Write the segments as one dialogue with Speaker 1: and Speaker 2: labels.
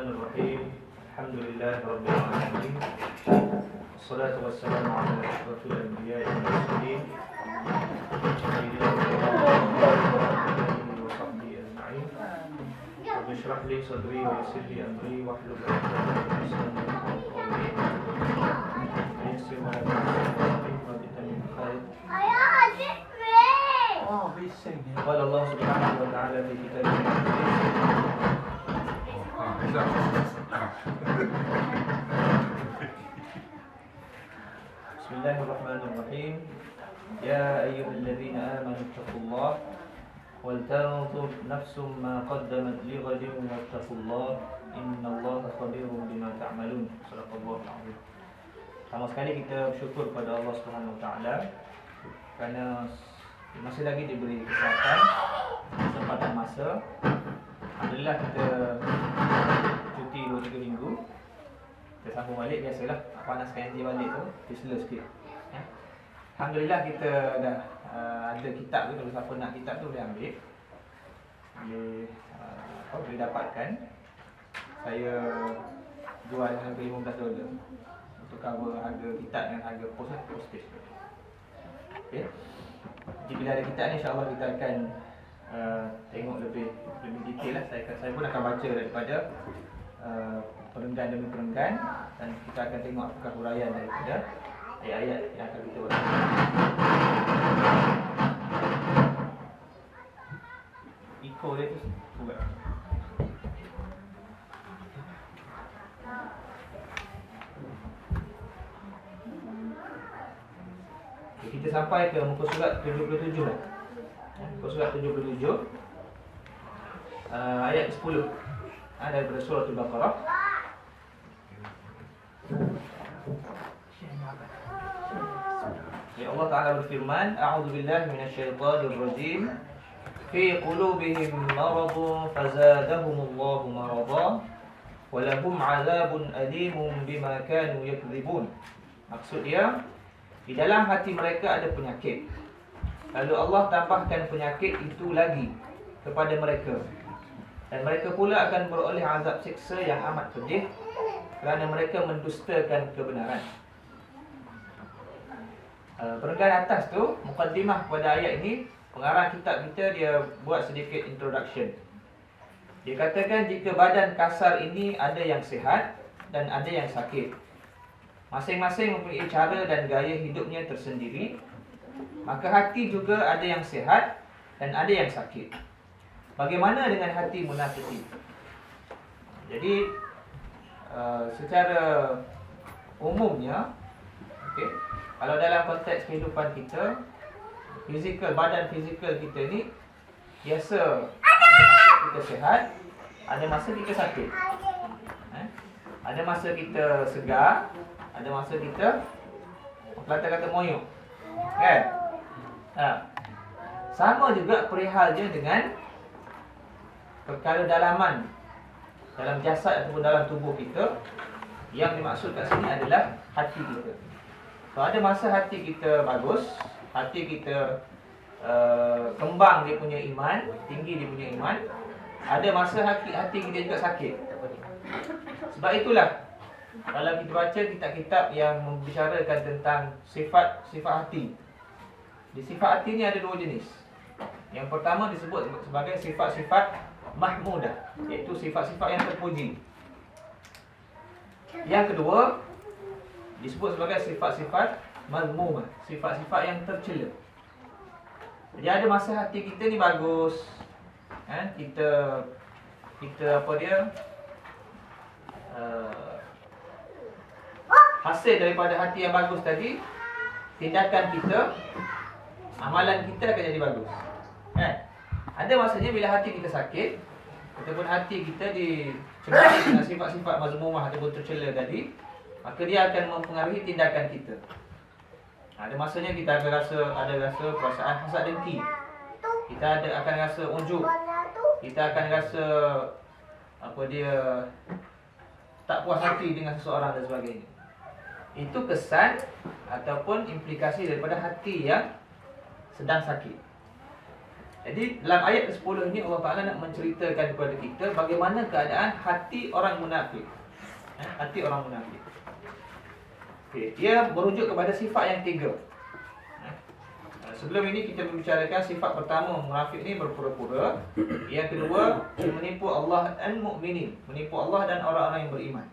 Speaker 1: Bismillahirrahmanirrahim. Alhamdulillahirabbil alamin. Wassalatu wassalamu ala asyrafil anbiya'i wal mursalin sayyidina Muhammadin wa sahbihi ajma'in. Rabbi shrah li sadri wa yassir li amri wahlul 'uqdatam min lisani yafqahu qawli. Yassir wa la tu'assir wa bitamim khair. Qala Allah subhanahu wa ta'ala fi kitabihil Bismillahirrahmanirrahim. Ya ayyuhalladzina amanu taqullaha wal tanzur nafsum ma qaddamat lighadin wattaqullaha innallaha khabirun bima ta'malun. Shadaqallahul azim. Sama sekali kita bersyukur kepada Allah Subhanahu wa taala kerana masih lagi diberi kesempatan, kesempatan masa. Alhamdulillah kita cuti 2-3 minggu. Kita sambung balik, biasalah panaskan enjin balik tu, dia slow sikit. Alhamdulillah kita dah ada kitab tu. Kalau siapa nak kitab tu boleh ambil, boleh dapatkan. Saya jual harga $15 untuk cover harga kitab dengan harga postage. Okay. Jadi bila ada kitab ni, insyaAllah kita akan tengok lebih detail lah. Saya pun akan baca daripada perenggan demi perenggan, dan kita akan tengok apakah huraian daripada ayat-ayat yang akan kita baca. Iko dia tu buat. Kita sampai ke muka surat 77 lah. Muka surat 77 ayat 10 daripada surah Al-Baqarah. Ya, Allah Ta'ala berfirman, A'udzubillahi minasyaitonirrajim. Fi qulubihim maradun fazadahumullahu marada wa lahum 'adzabun alimun bima kanu yakdzibun. Maksud dia, di dalam hati mereka ada penyakit, lalu Allah tambahkan penyakit itu lagi kepada mereka, dan mereka pula akan beroleh azab siksa yang amat pedih kerana mereka mendustakan kebenaran. Perenggan atas tu, mukaddimah pada ayat ini, pengarang kitab kita dia buat sedikit introduction. Dia katakan jika badan kasar ini ada yang sihat dan ada yang sakit, masing-masing mempunyai cara dan gaya hidupnya tersendiri, maka hati juga ada yang sihat dan ada yang sakit. Bagaimana dengan hati munafikin? Jadi secara umumnya, okay, kalau dalam konteks kehidupan kita, badan fizikal kita ni biasa ada masa kita sihat, ada masa kita sakit. Ada masa kita segar, ada masa kita kata moyok, kan? Sama juga perihalnya dengan perkara dalaman dalam jasad ataupun dalam tubuh kita. Yang dimaksud kat sini adalah hati kita. So, ada masa hati kita bagus, hati kita kembang dia punya iman, tinggi dia punya iman. Ada masa hati kita juga sakit. Sebab itulah kalau kita baca kitab-kitab yang membicarakan tentang sifat hati, di sifat hati ni ada 2 jenis. Yang pertama disebut sebagai sifat-sifat mahmudah, iaitu sifat-sifat yang terpuji. Yang kedua disebut sebagai sifat-sifat mazmumah, sifat-sifat yang tercela. Jadi ada masa hati kita ni bagus, kita apa dia, hasil daripada hati yang bagus tadi, tindakan kita, amalan kita akan jadi bagus. Ada masanya bila hati kita sakit, ataupun hati kita dicemari dengan sifat-sifat mazmumah ataupun tercela tadi, maka dia akan mempengaruhi tindakan kita. Ada masanya kita akan rasa perasaan hasad dengki, kita akan rasa ujub, kita akan rasa tak puas hati dengan seseorang dan sebagainya. Itu kesan ataupun implikasi daripada hati yang sedang sakit. Jadi dalam ayat ke-10 ni Allah Ta'ala nak menceritakan kepada kita bagaimana keadaan hati orang munafik. Hati orang munafik. Okay. Dia merujuk kepada sifat yang 3. Sebelum ini kita membicarakan sifat pertama, munafik ni berpura-pura. Yang kedua, dia menipu Allah dan mukminin, menipu Allah dan orang-orang yang beriman.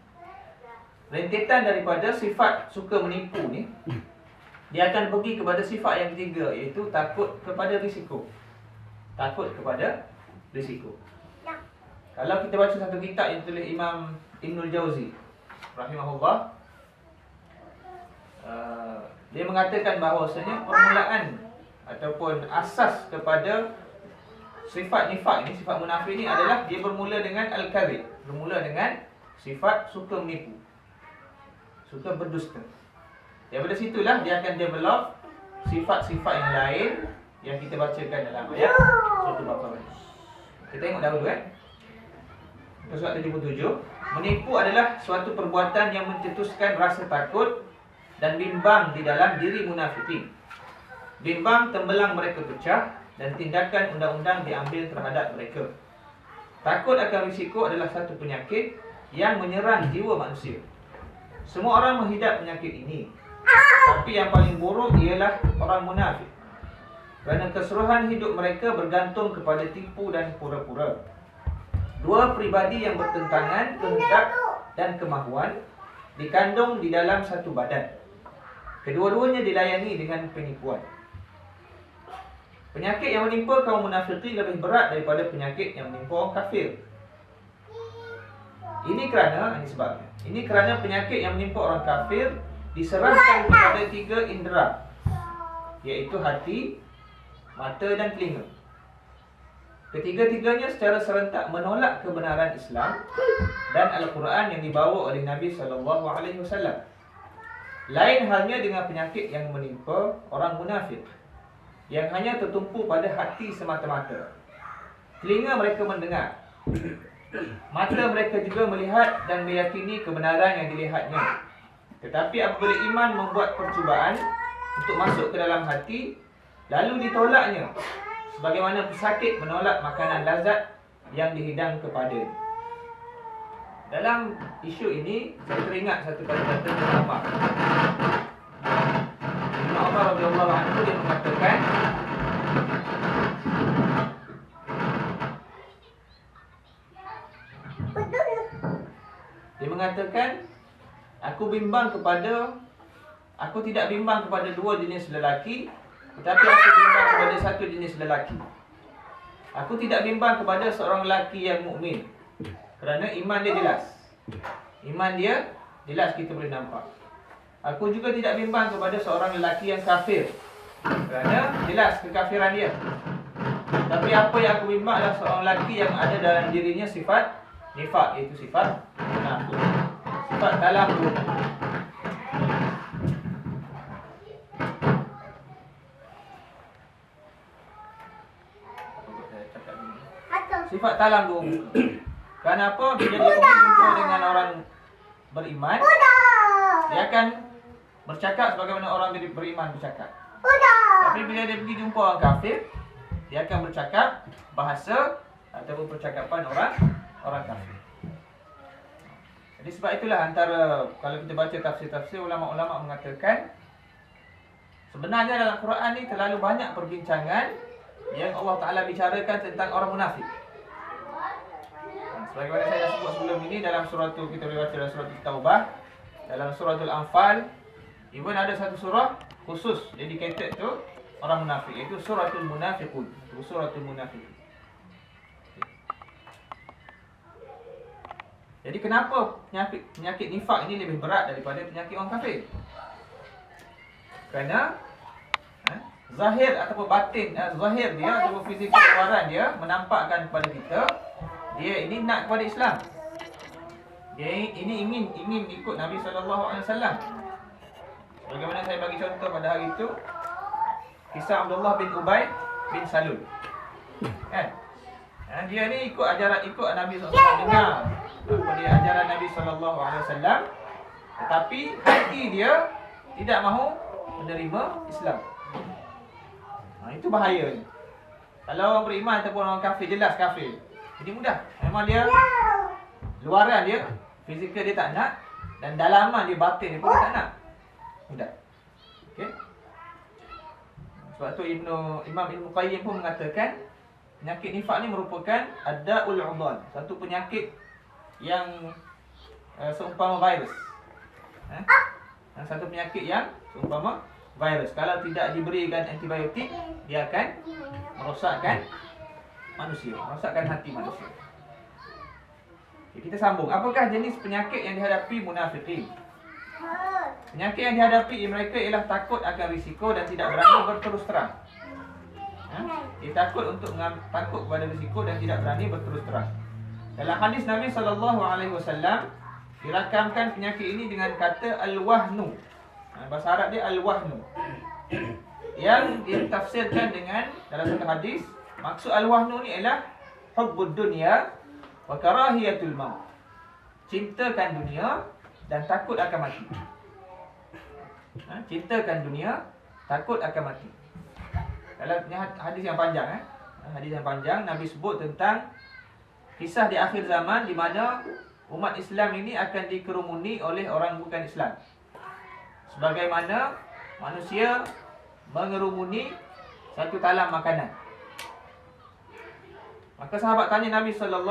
Speaker 1: Rentetan daripada sifat suka menipu ni, dia akan pergi kepada sifat yang ketiga, iaitu takut kepada risiko. Takut kepada risiko. Kalau kita baca satu kitab yang ditulis Imam Ibnul Jauzi rahimahullah, dia mengatakan bahawasanya permulaan ataupun asas kepada sifat nifak ini, sifat munafik ini adalah dia bermula dengan al-kadhib, bermula dengan sifat suka menipu, suka berdusta. Daripada situlah dia akan develop sifat-sifat yang lain yang kita bacakan dalam ayat surah Baqarah. Kita tengok dahulu Surat 77. Menipu adalah suatu perbuatan yang mencetuskan rasa takut dan bimbang di dalam diri munafikin. Bimbang tembelang mereka pecah dan tindakan undang-undang diambil terhadap mereka. Takut akan risiko adalah satu penyakit yang menyerang jiwa manusia. Semua orang menghidap penyakit ini, tapi yang paling buruk ialah orang munafik. Kerana keseluruhan hidup mereka bergantung kepada tipu dan pura-pura. Dua pribadi yang bertentangan, kehendak dan kemahuan, dikandung di dalam satu badan. Kedua-duanya dilayani dengan penipuan. Penyakit yang menimpa kaum munafikin lebih berat daripada penyakit yang menimpa orang kafir. Ini kerana penyakit yang menimpa orang kafir diserahkan kepada 3 indera, iaitu hati, mata dan telinga. Ketiga-tiganya secara serentak menolak kebenaran Islam dan Al-Quran yang dibawa oleh Nabi SAW. Lain halnya dengan penyakit yang menimpa orang munafik, yang hanya tertumpu pada hati semata-mata. Telinga mereka mendengar, mata mereka juga melihat dan meyakini kebenaran yang dilihatnya. Tetapi apabila iman membuat percubaan untuk masuk ke dalam hati, lalu ditolaknya, sebagaimana pesakit menolak makanan lazat yang dihidang kepada. Dalam isu ini, saya teringat satu kata-kata Ibn Umar. Ibn Umar radhiyallahu anhu dia mengatakan, aku tidak bimbang kepada 2 jenis lelaki, tetapi aku bimbang kepada 1 jenis lelaki. Aku tidak bimbang kepada seorang lelaki yang mukmin, kerana iman dia jelas. Iman dia jelas, kita boleh nampak. Aku juga tidak bimbang kepada seorang lelaki yang kafir, kerana jelas kekafiran dia. Tapi apa yang aku bimbang adalah seorang lelaki yang ada dalam dirinya sifat nifak, iaitu sifat munafik, sifat dalam diri. Sifat talang dua muka. Kenapa? Bila dia berjumpa dengan orang beriman, dia akan bercakap sebagaimana orang beriman bercakap. Tapi bila dia pergi jumpa orang kafir, dia akan bercakap bahasa ataupun percakapan orang kafir. Jadi sebab itulah antara, kalau kita baca tafsir-tafsir, ulama-ulama mengatakan sebenarnya dalam Quran ni terlalu banyak perbincangan yang Allah Ta'ala bicarakan tentang orang munafik. Sebagaimana saya dah sebut sebelum ini, dalam surah tu kita boleh baca dalam surah Taubah, dalam suratul Anfal, even ada satu surah khusus dedicated tu orang munafik, iaitu suratul munafiqun. Suratul munafiqun. Jadi kenapa penyakit nifak ini lebih berat daripada penyakit orang kafir? Kerana zahir ataupun batin, zahir dia ataupun fizikal luaran dia menampakkan kepada kita dia ini nak kepada Islam. Dia ini ingin ikut Nabi SAW. Bagaimana saya bagi contoh pada hari itu, kisah Abdullah bin Ubay bin Salul. Kan? Dia ni ikut Nabi SAW, dengar apa dia ajaran Nabi SAW, tetapi hati dia tidak mahu menerima Islam. Itu bahaya ni. Kalau orang beriman ataupun orang kafir, jelas kafir. Jadi mudah. Memang dia luaran dia, fizikal dia tak nak, dan dalaman dia, batin dia pun dia tak nak. Mudah. Okey. Sebab tu Imam Ibn Qayyim pun mengatakan penyakit nifak ni merupakan ad-da'ul 'udhan, satu penyakit yang seumpama virus. Satu penyakit yang seumpama virus. Kalau tidak diberikan antibiotik, dia akan merosakkan manusia, merosakkan hati manusia. Okay, kita sambung. Apakah jenis penyakit yang dihadapi munafikin? Penyakit yang dihadapi mereka ialah takut akan risiko dan tidak berani berterus terang. Dia takut kepada risiko dan tidak berani berterus terang. Dalam hadis Nabi SAW dirakamkan penyakit ini dengan kata al-wahnu. Bahasa Arab dia al-wahnu, yang ditafsirkan dengan dalam satu hadis, maksud al-wahnu ni ialah hubbud dunya wa karahiyatul maut. Cintakan dunia dan takut akan mati. Cintakan dunia, takut akan mati. Dalam hadis yang panjang, hadis yang panjang, Nabi sebut tentang kisah di akhir zaman di mana umat Islam ini akan dikerumuni oleh orang bukan Islam. Sebagaimana manusia mengerumuni satu talam makanan. Maka sahabat tanya Nabi SAW,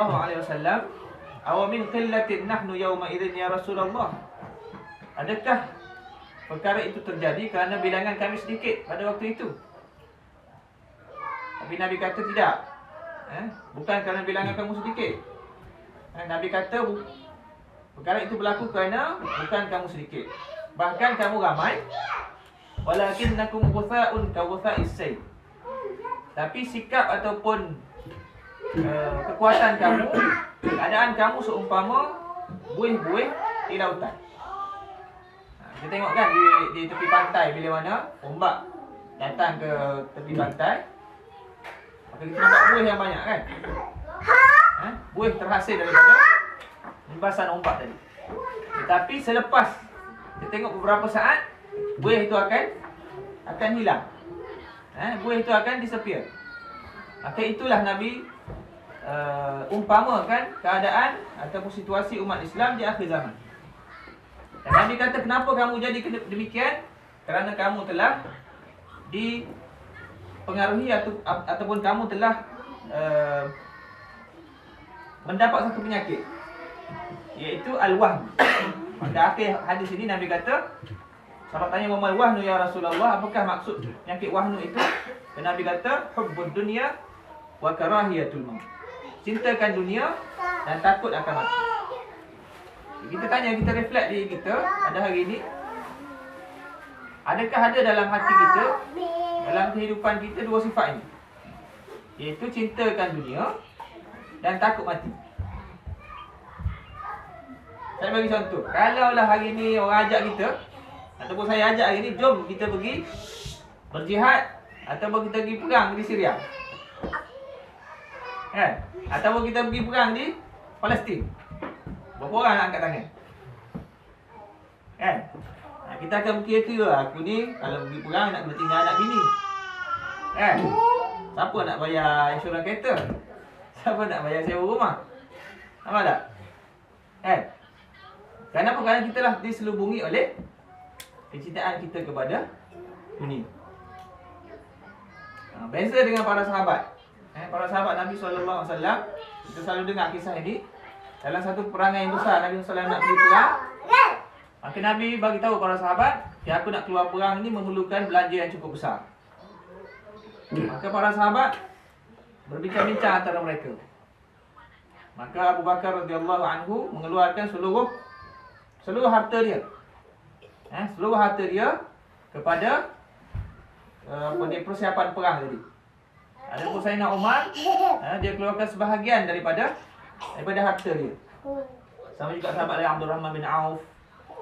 Speaker 1: "Aw min qillatin nahnu yawma idzin ya Rasulullah?" Adakah perkara itu terjadi kerana bilangan kami sedikit pada waktu itu? Tapi Nabi kata tidak. Bukan kerana bilangan kamu sedikit. Nabi kata perkara itu berlaku kerana bukan kamu sedikit, bahkan kamu ramai. Walakinnakum ghutha'un ka ghutha'is sayl. Tapi sikap ataupun kekuatan kamu, keadaan kamu seumpama buih-buih di lautan. Kita tengok kan di tepi pantai, bila mana ombak datang ke tepi pantai, maka kita nampak buih yang banyak kan. Buih terhasil daripada hembasan ombak tadi. Tetapi selepas kita tengok beberapa saat, buih itu akan hilang. Buih itu akan disappear. Maka itulah Nabi umpamakan keadaan ataupun situasi umat Islam di akhir zaman. Dan Nabi kata, kenapa kamu jadi demikian? Kerana kamu telah dipengaruhi ataupun kamu telah mendapat satu penyakit, iaitu al-wahn. Pada akhir hadis ini Nabi kata, sahabat tanya, "Wa mal wahnu ya Rasulullah?" Apakah maksud penyakit wahnu itu? Dan Nabi kata, "Hubbud dunya wa karahiyatul maut." Cintakan dunia dan takut akan mati. Kita tanya, kita reflect diri kita pada hari ini, adakah ada dalam hati kita, dalam kehidupan kita, dua sifat ini, iaitu cintakan dunia dan takut mati? Saya bagi contoh. Kalaulah hari ni orang ajak kita, ataupun saya ajak hari ni, jom kita pergi berjihad, ataupun kita pergi perang di Syria, kan? Ataupun kita pergi perang di Palestin, berapa orang nak angkat tangan? Kan? Kita akan kira-kira, aku ni kalau pergi perang nak kena tinggal anak bini, kan? Siapa nak bayar insurans kereta? Siapa nak bayar sewa rumah? Nampak tak? Kan? Kenapa? Kerana kita lah diselubungi oleh kecintaan kita kepada dunia. Beza dengan para sahabat. Para sahabat Nabi SAW, kita selalu dengar kisah ini. Dalam satu perangai yang besar, Nabi SAW nak pergi perang, maka Nabi bagi tahu para sahabat, aku nak keluar perang ini memerlukan belanja yang cukup besar. Maka para sahabat berbincang-bincang antara mereka. Maka Abu Bakar radhiyallahu anhu mengeluarkan seluruh harta dia. Seluruh harta dia kepada persiapan perang tadi. Adapun Sayyidina Umar, dia keluarkan sebahagian daripada harta dia. Sama juga sahabat Abdul Rahman bin Auf,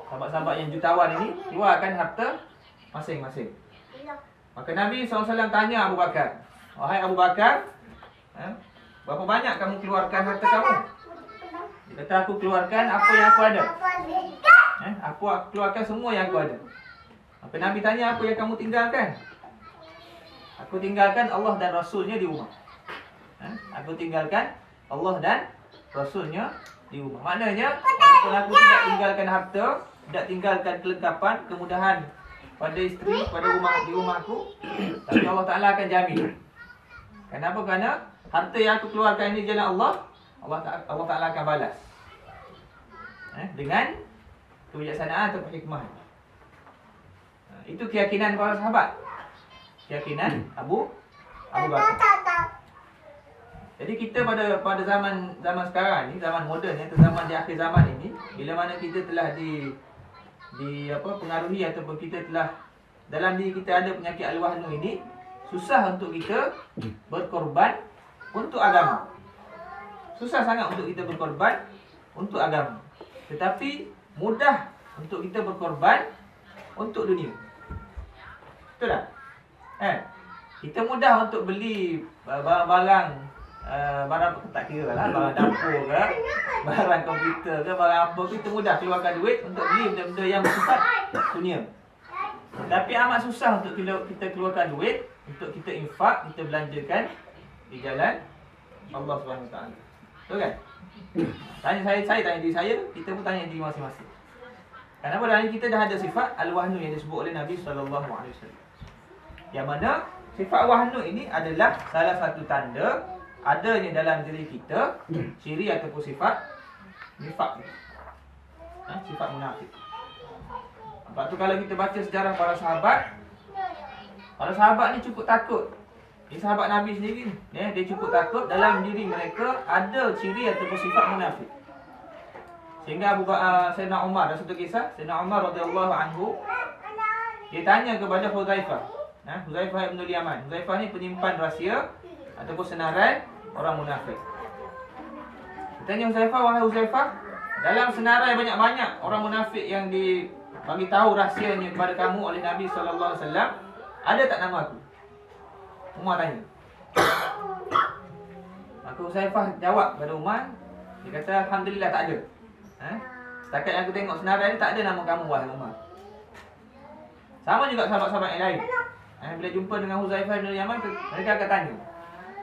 Speaker 1: sahabat-sahabat yang jutawan ini keluarkan harta masing-masing. Maka Nabi SAW tanya Abu Bakar, "Wahai Abu Bakar, berapa banyak kamu keluarkan harta kamu?" Dia kata, "Aku keluarkan apa yang aku ada. Aku keluarkan semua yang aku ada." Maka Nabi tanya, "Apa yang kamu tinggalkan?" Aku tinggalkan Allah dan Rasulnya di rumah. Aku tinggalkan Allah dan Rasulnya di rumah. Maknanya, walaupun aku tidak tinggalkan harta, tidak tinggalkan kelengkapan, kemudahan pada isteri, pada di rumahku, tapi Allah Ta'ala akan jamin. Kenapa? Kerana harta yang aku keluarkan ini jalan Allah, Allah Ta'ala akan balas dengan kebijaksanaan atau hikmah. Itu keyakinan para sahabat, keyakinan Abu Bakar. Jadi kita pada zaman sekarang ni, zaman moden ni, atau zaman di akhir zaman ini, bila mana kita telah pengaruhi ataupun kita telah dalam diri kita ada penyakit al-wahnu ini, susah untuk kita berkorban untuk agama. Susah sangat untuk kita berkorban untuk agama. Tetapi mudah untuk kita berkorban untuk dunia. Betul tak? Kita mudah untuk beli barang-barang, barang tak kira lah, barang dapur ke, barang komputer ke, barang apa ke, kita mudah keluarkan duit untuk beli benda-benda yang bersifat dunia. Tapi amat susah untuk kita keluarkan duit untuk kita infak, kita belanjakan di jalan Allah SWT. Betul kan? Tanya saya tanya diri saya, kita pun tanya diri masing-masing. Kenapa dalam kita dah ada sifat al-wahnu yang disebut oleh Nabi SAW. Yang mana sifat wahnu ini adalah salah satu tanda adanya dalam diri kita ciri ataupun sifat nifak, sifat munafik. Sebab tu kalau kita baca sejarah para sahabat ni cukup takut. Ini sahabat Nabi sendiri ni, dia cukup takut dalam diri mereka ada ciri ataupun sifat munafik. Sehingga Sayyidina Umar, ada satu kisah, Sayyidina Umar radhiyallahu anhu, dia tanya kepada Huzaifah, Huzaifah ibn al-Yaman. Huzaifah ni penyimpan rahsia ataupun senarai orang munafik. Dia tanya Huzaifah, wahai Huzaifah, dalam senarai banyak-banyak orang munafik yang bagi tahu rahsianya kepada kamu oleh Nabi SAW, ada tak nama aku? Umar tanya. Maka Huzaifah jawab kepada Umar, dia kata, alhamdulillah tak ada. Setakat yang aku tengok senarai ni, tak ada nama kamu, wahai Umar. Sama juga sahabat-sahabat yang lain. Bila jumpa dengan Huzaifah bin Yaman, mereka akan tanya,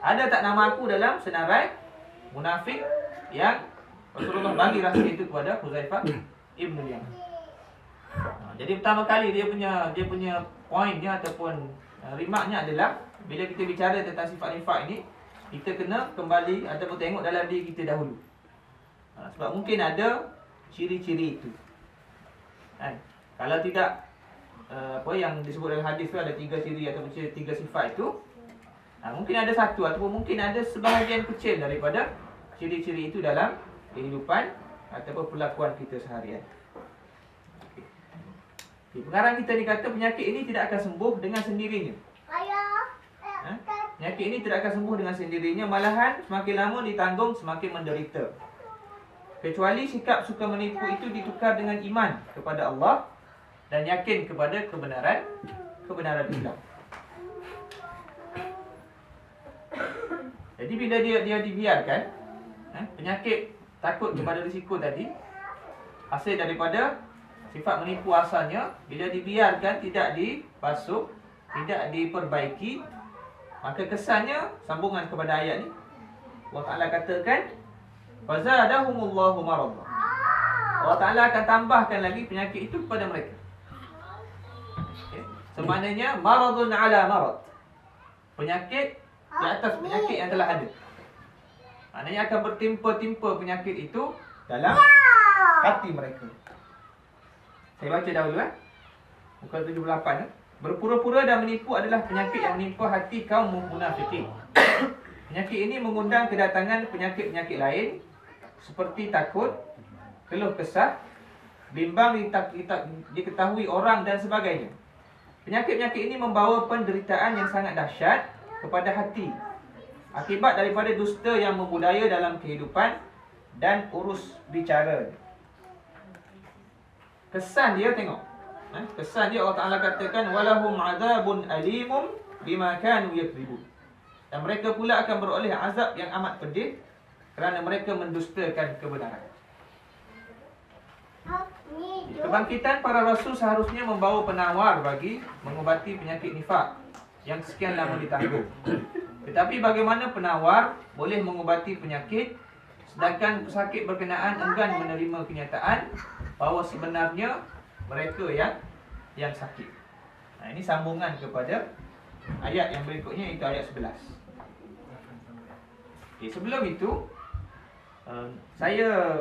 Speaker 1: ada tak nama aku dalam senarai munafik yang Rasulullah bagi rahsia itu kepada Huzaifah ibn Yaman. Jadi pertama kali dia punya poinnya ataupun remarknya adalah bila kita bicara tentang sifat nifak ini, kita kena kembali ataupun tengok dalam diri kita dahulu. Sebab mungkin ada ciri-ciri itu. Kalau tidak, apa yang disebut dalam hadis tu ada 3 ciri ataupun 3 sifat itu, mungkin ada satu ataupun mungkin ada sebahagian kecil daripada ciri-ciri itu dalam kehidupan ataupun perlakuan kita seharian. Pengarang kita ni kata penyakit ini tidak akan sembuh dengan sendirinya. Penyakit ini tidak akan sembuh dengan sendirinya, malahan semakin lama ditanggung semakin menderita. Kecuali sikap suka menipu itu ditukar dengan iman kepada Allah dan yakin kepada kebenaran Islam. Jadi bila dia dibiarkan, penyakit takut kepada risiko tadi, hasil daripada sifat menipu asalnya, bila dibiarkan, tidak dibasuh, tidak diperbaiki, maka kesannya, sambungan kepada ayat ni, Allah Ta'ala katakan, fazadahumullahu maradha. Allah Ta'ala akan tambahkan lagi penyakit itu kepada mereka. Semaknanya maradun ala marad, penyakit di atas penyakit yang telah ada. Maknanya akan bertimpa-timpa penyakit itu dalam hati mereka. Saya baca dahulu muka 78. Berpura-pura dan menipu adalah penyakit yang menimpa hati kaum munafikin. Penyakit ini mengundang kedatangan penyakit-penyakit lain seperti takut, keluh kesah, bimbang diketahui orang dan sebagainya. Penyakit-penyakit ini membawa penderitaan yang sangat dahsyat kepada hati akibat daripada dusta yang membudaya dalam kehidupan dan urus bicara. Kesan dia tengok. Kesan dia Allah Ta'ala katakan walahum azabun alimum bima kanu yakdzibun. Dan mereka pula akan beroleh azab yang amat pedih kerana mereka mendustakan kebenaran. Kebangkitan para rasul seharusnya membawa penawar bagi mengubati penyakit nifak yang sekian lama ditanggung. Tetapi bagaimana penawar boleh mengubati penyakit, sedangkan pesakit berkenaan enggan menerima kenyataan bahawa sebenarnya mereka yang sakit. Ini sambungan kepada ayat yang berikutnya, itu ayat 11. Sebelum itu saya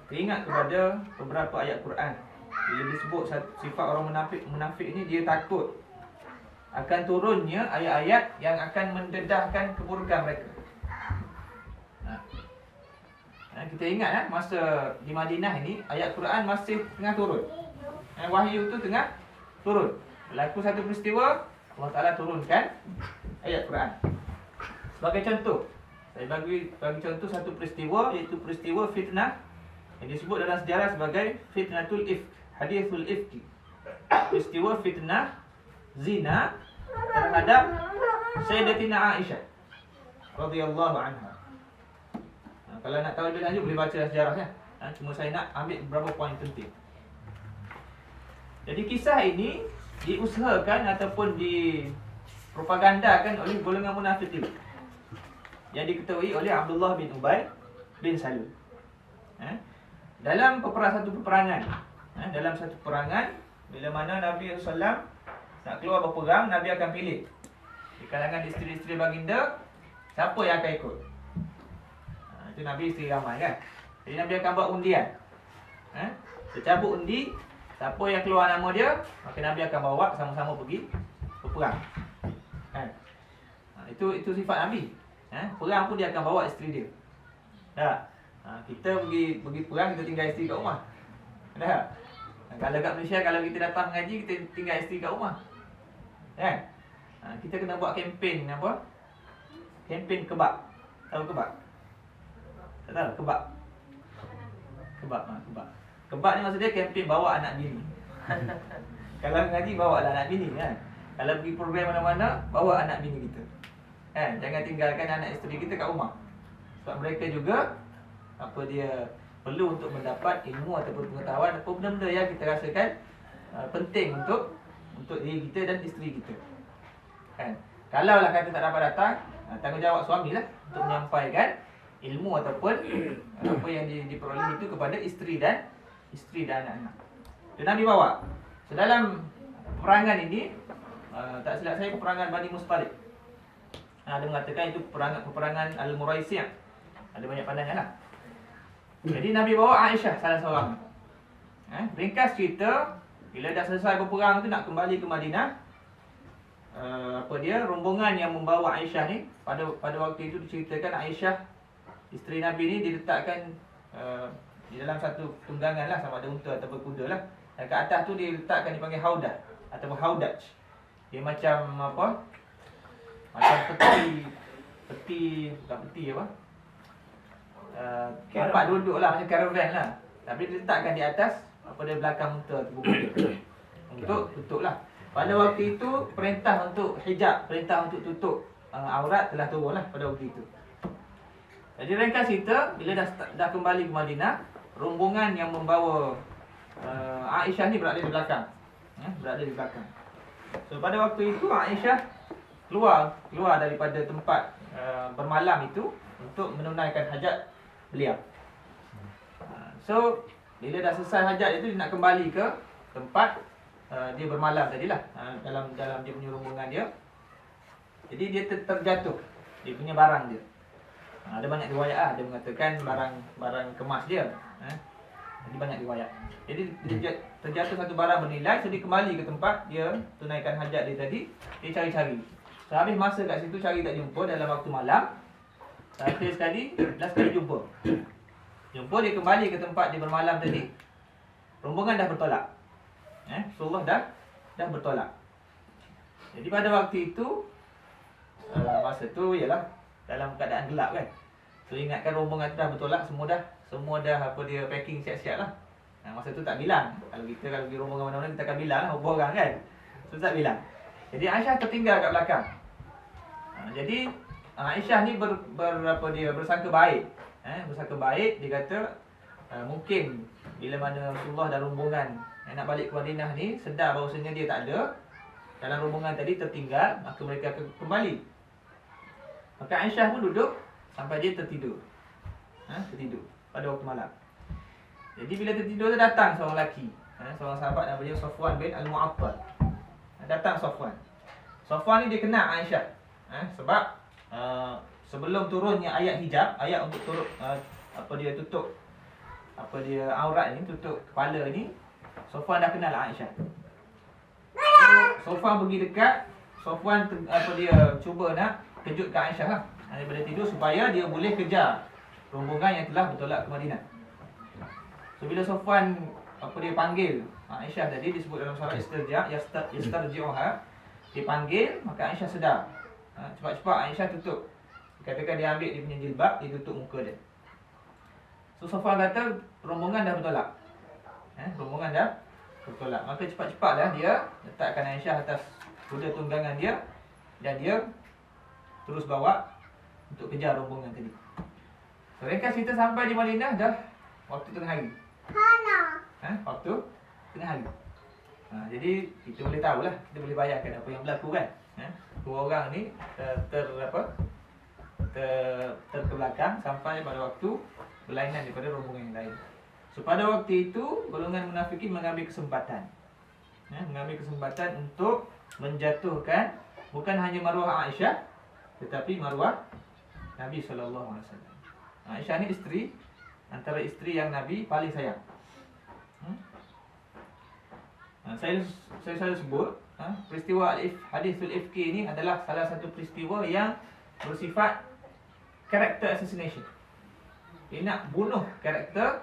Speaker 1: teringat kepada beberapa ayat Quran. Bila disebut sifat orang munafik ini, dia takut akan turunnya ayat-ayat yang akan mendedahkan keburukan mereka. Kita ingat masa di Madinah ini, ayat Quran masih tengah turun. Wahyu itu tengah turun. Berlaku satu peristiwa, Allah Ta'ala turunkan ayat Quran. Sebagai contoh, saya bagi contoh satu peristiwa, iaitu peristiwa fitnah yang disebut dalam sejarah sebagai fitnatul ifk, hadithul ifki. Peristiwa fitnah zina terhadap Sayyidatina Aisyah radhiyallahu anha. Kalau nak tahu lebih lanjut boleh baca sejarahnya. Cuma saya nak ambil beberapa poin penting. Jadi kisah ini diusahakan ataupun dipropagandakan oleh golongan munafik itu, yang diketahui oleh Abdullah bin Ubay bin Salul. Dalam satu peperangan, dalam satu peperangan, bila mana Nabi SAW nak keluar berperang, Nabi akan pilih di kalangan isteri-isteri baginda siapa yang akan ikut. Itu Nabi isteri ramai kan. Jadi Nabi akan buat undian. Dia cabut undi, siapa yang keluar nama dia, maka Nabi akan bawa sama-sama pergi berperang. Itu sifat Nabi. Perang pun dia akan bawa isteri dia. Kita pergi perang, kita tinggal isteri kat rumah. Kalau kat Malaysia, kalau kita datang mengaji, kita tinggal isteri kat rumah. Kita kena buat kempen apa? Kempen kebab. Tahu kebab? Tak tahu kebab. Kebab. Kebab ni maksud dia kempen bawa anak bini. Kalau mengaji, bawa lah anak bini kan. Kalau pergi program mana-mana, bawa anak bini kita. Jangan tinggalkan anak isteri kita kat rumah. Sebab mereka juga perlu untuk mendapat ilmu ataupun pengetahuan apa benda-benda yang kita rasakan penting untuk diri kita dan isteri kita. Kalau lah kata tak dapat datang, tanggungjawab suami lah untuk menyampaikan ilmu ataupun apa yang diperoleh itu kepada isteri dan anak-anak. Itu Nabi bawa. So dalam peperangan ini, tak silap saya, peperangan Bani Mustalik. Ada mengatakan itu peperangan Al-Muraisiyah. Ada banyak pandangan lah. Jadi Nabi bawa Aisyah salah seorang. Ringkas cerita, bila dah selesai berperang tu nak kembali ke Madinah, rombongan yang membawa Aisyah ni, pada waktu itu diceritakan Aisyah isteri Nabi ni diletakkan di dalam satu tunggangan lah, sama ada unta atau kuda lah. Dan kat atas tu diletakkan, dipanggil haudah ataupun haudaj. Dia macam apa? Macam peti tempat duduk lah, macam caravan lah. Tapi diletakkan di atas dia belakang unta tu untuk tutup lah. Pada waktu itu perintah untuk hijab, perintah untuk tutup aurat telah turun lah pada waktu itu. Jadi ringkas cerita, bila dah kembali ke Madinah, rombongan yang membawa Aisyah ni berada di belakang. Berada di belakang. So pada waktu itu Aisyah keluar daripada tempat bermalam itu untuk menunaikan hajat beliau. So bila dah selesai hajat itu, dia nak kembali ke tempat dia bermalam tadilah, dalam dia punya rombongan dia. Jadi dia terjatuh dia punya barang dia. Ada banyak riwayat lah, dia mengatakan barang kemas dia. Jadi banyak riwayat. Jadi dia terjatuh satu barang bernilai, so dia kembali ke tempat dia tunaikan hajat dia tadi. Dia cari-cari. So habis masa kat situ cari tak jumpa dalam waktu malam. Akhir sekali, last kali jumpa, dia kembali ke tempat dia bermalam tadi. Rombongan dah bertolak. Rasulullah dah bertolak. Jadi pada waktu itu, masa tu ialah dalam keadaan gelap kan. So ingatkan rombongan tu dah bertolak, semua dah dia packing siap-siap lah. Masa tu tak bilang. Kalau pergi rombongan mana-mana, kita akan bilang lah berapa orang kan. So tak bilang. Jadi Aisyah tertinggal kat belakang. Jadi Aisyah ni bersangka baik. Bersangka baik, dia kata mungkin bila mana Rasulullah dan rombongan yang nak balik ke Madinah ni sedar bahawasanya dia tak ada, dalam rombongan tadi tertinggal, maka mereka akan kembali. Maka Aisyah pun duduk sampai dia tertidur. Tertidur pada waktu malam. Jadi bila tertidur tu datang seorang lelaki, seorang sahabat namanya Safwan bin Al-Mu'attal. Datang Safwan. Safwan ni dia kenal Aisyah. Sebab sebelum turunnya ayat hijab, ayat untuk tutup tutup aurat ni, tutup kepala ni, Safwan dah kenal Aisyah. So, Safwan pergi dekat, Safwan cuba nak kejutkan Aisyah lah daripada tidur supaya dia boleh kejar rombongan yang telah bertolak ke Madinah. So bila Safwan panggil Aisyah tadi, disebut dalam surah Istarji'uha, dia panggil, maka Aisyah sedar. Cepat-cepat Aisyah tutup. Katakan dia ambil dia punya jilbab, dia tutup muka dia. So Safwan kata rombongan dah bertolak. Rombongan dah bertolak. Maka cepat-cepatlah dia letakkan Aisyah atas kuda tunggangan dia dan dia terus bawa untuk kejar rombongan tadi. So, ringkas kita sampai di Madinah dah waktu tengah hari. Waktu tengah hari. Jadi kita boleh tahulah, kita boleh bayangkan apa yang berlaku kan. Dua orang ni terkebelakang sampai pada waktu berlainan daripada rombongan yang lain. So pada waktu itu golongan munafikin mengambil kesempatan. Mengambil kesempatan untuk menjatuhkan bukan hanya maruah Aisyah, tetapi maruah Nabi SAW. Aisyah ni isteri, antara isteri yang Nabi paling sayang. Saya selalu sebut peristiwa hadithul ifki ni adalah salah satu peristiwa yang bersifat character assassination. Dia nak bunuh karakter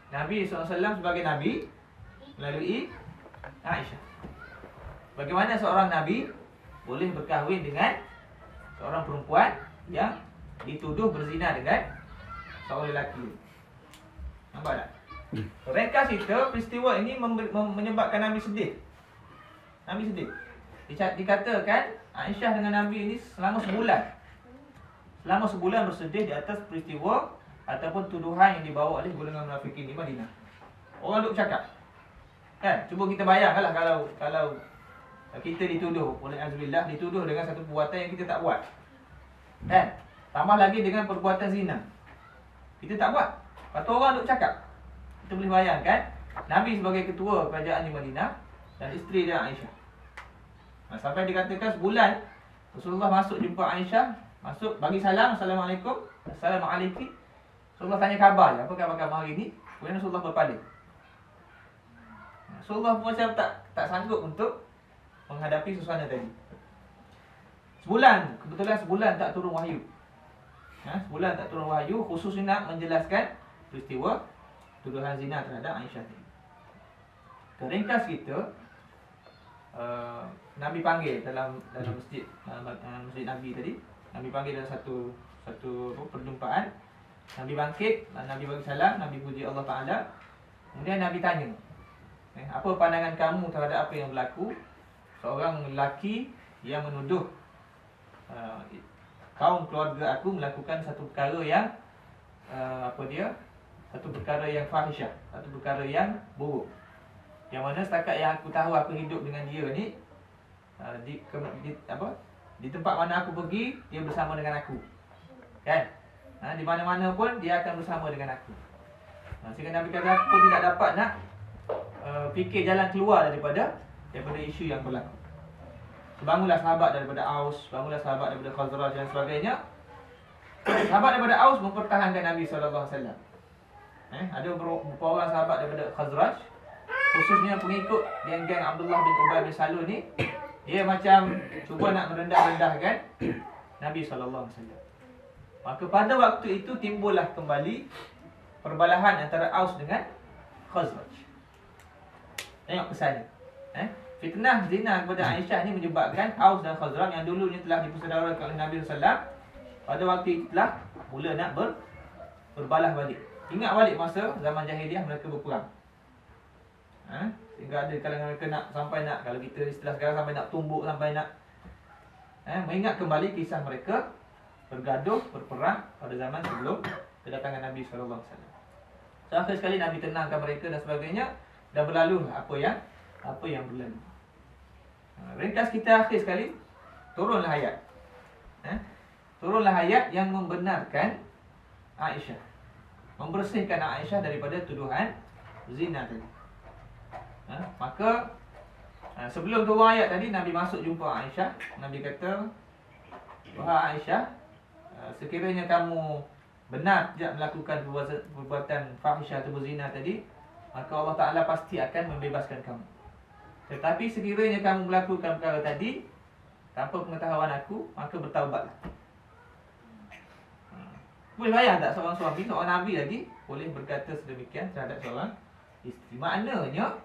Speaker 1: Nabi SAW sebagai Nabi melalui Aisyah. Bagaimana seorang Nabi boleh berkahwin dengan seorang perempuan yang dituduh berzina dengan seorang lelaki. Nampak tak? Ringkas itu, peristiwa ini menyebabkan Nabi sedih. Nabi sedih. Dikatakan Aisyah dengan Nabi ini selama sebulan bersedih di atas peristiwa ataupun tuduhan yang dibawa oleh golongan munafikin di Madinah. Orang duk cakap. Kan? Cuba kita bayangkanlah kalau kita dituduh oleh Azbillah, dituduh dengan satu perbuatan yang kita tak buat. Kan? Tambah lagi dengan perbuatan zina. Kita tak buat. Lepas tu orang duk cakap. Kita boleh bayangkan Nabi sebagai ketua kerajaan di Madinah dan isteri dia Aisyah. Sampai dikatakan sebulan Rasulullah masuk jumpa Aisyah, masuk bagi salam, Assalamualaikum, Assalamualaikum. Rasulullah tanya khabar, apa khabar hari ni? Kemudian Rasulullah berpaling. Rasulullah pun macam tak sanggup untuk menghadapi suasana tadi. Kebetulan sebulan tak turun wahyu. Sebulan tak turun wahyu, khususnya nak menjelaskan peristiwa tuduhan zina terhadap Aisyah tadi. Ringkas kita, Nabi panggil dalam masjid Nabi tadi. Nabi panggil dalam satu perjumpaan. Nabi bangkit, Nabi bagi salam, Nabi puji Allah Ta'ala. Kemudian Nabi tanya, apa pandangan kamu terhadap apa yang berlaku? Seorang lelaki yang menuduh kaum keluarga aku melakukan satu perkara yang satu perkara yang fahisyah, satu perkara yang buruk. Yang mana setakat yang aku tahu, aku hidup dengan dia ni di tempat mana aku pergi, dia bersama dengan aku. Kan? Di mana-mana pun dia akan bersama dengan aku. Sehingga Nabi kata aku pun tidak dapat nak fikir jalan keluar daripada isu yang berlaku. Bangunlah sahabat daripada Aus, bangunlah sahabat daripada Khazraj dan sebagainya. Sahabat daripada Aus mempertahankan Nabi SAW. Ada beberapa orang sahabat daripada Khazraj, khususnya pengikut geng-geng Abdullah bin Ubay bin Salul ni, dia macam cuba nak merendah-rendahkan Nabi SAW. Maka pada waktu itu timbullah kembali perbalahan antara Aus dengan Khazraj. Tengok kesannya. Fitnah zina kepada Aisyah ni menyebabkan Aus dan Khazraj yang dulunya telah dipersaudarakan oleh Nabi SAW, pada waktu itu telah mula nak berbalah balik. Ingat balik masa zaman jahiliah mereka berperang. Sehingga ada kalangan mereka kalau kita istilah sekarang, sampai nak tumbuk, sampai nak mengingat kembali kisah mereka bergaduh, berperang pada zaman sebelum kedatangan Nabi SAW. So, akhir sekali Nabi tenangkan mereka dan sebagainya, dan berlalu apa yang berlalu. Ringkas kita akhir sekali, turunlah ayat. Turunlah ayat yang membenarkan Aisyah, membersihkan Aisyah daripada tuduhan zina tadi. Maka sebelum turun ayat tadi, Nabi masuk jumpa Aisyah. Nabi kata, wahai Aisyah, sekiranya kamu benar tidak melakukan perbuatan fahisyah atau berzina tadi, maka Allah Ta'ala pasti akan membebaskan kamu. Tetapi sekiranya kamu melakukan perkara tadi tanpa pengetahuan aku, maka bertaubatlah. Boleh bayang tak seorang suami, seorang Nabi lagi boleh berkata sedemikian terhadap seorang isteri? Maknanya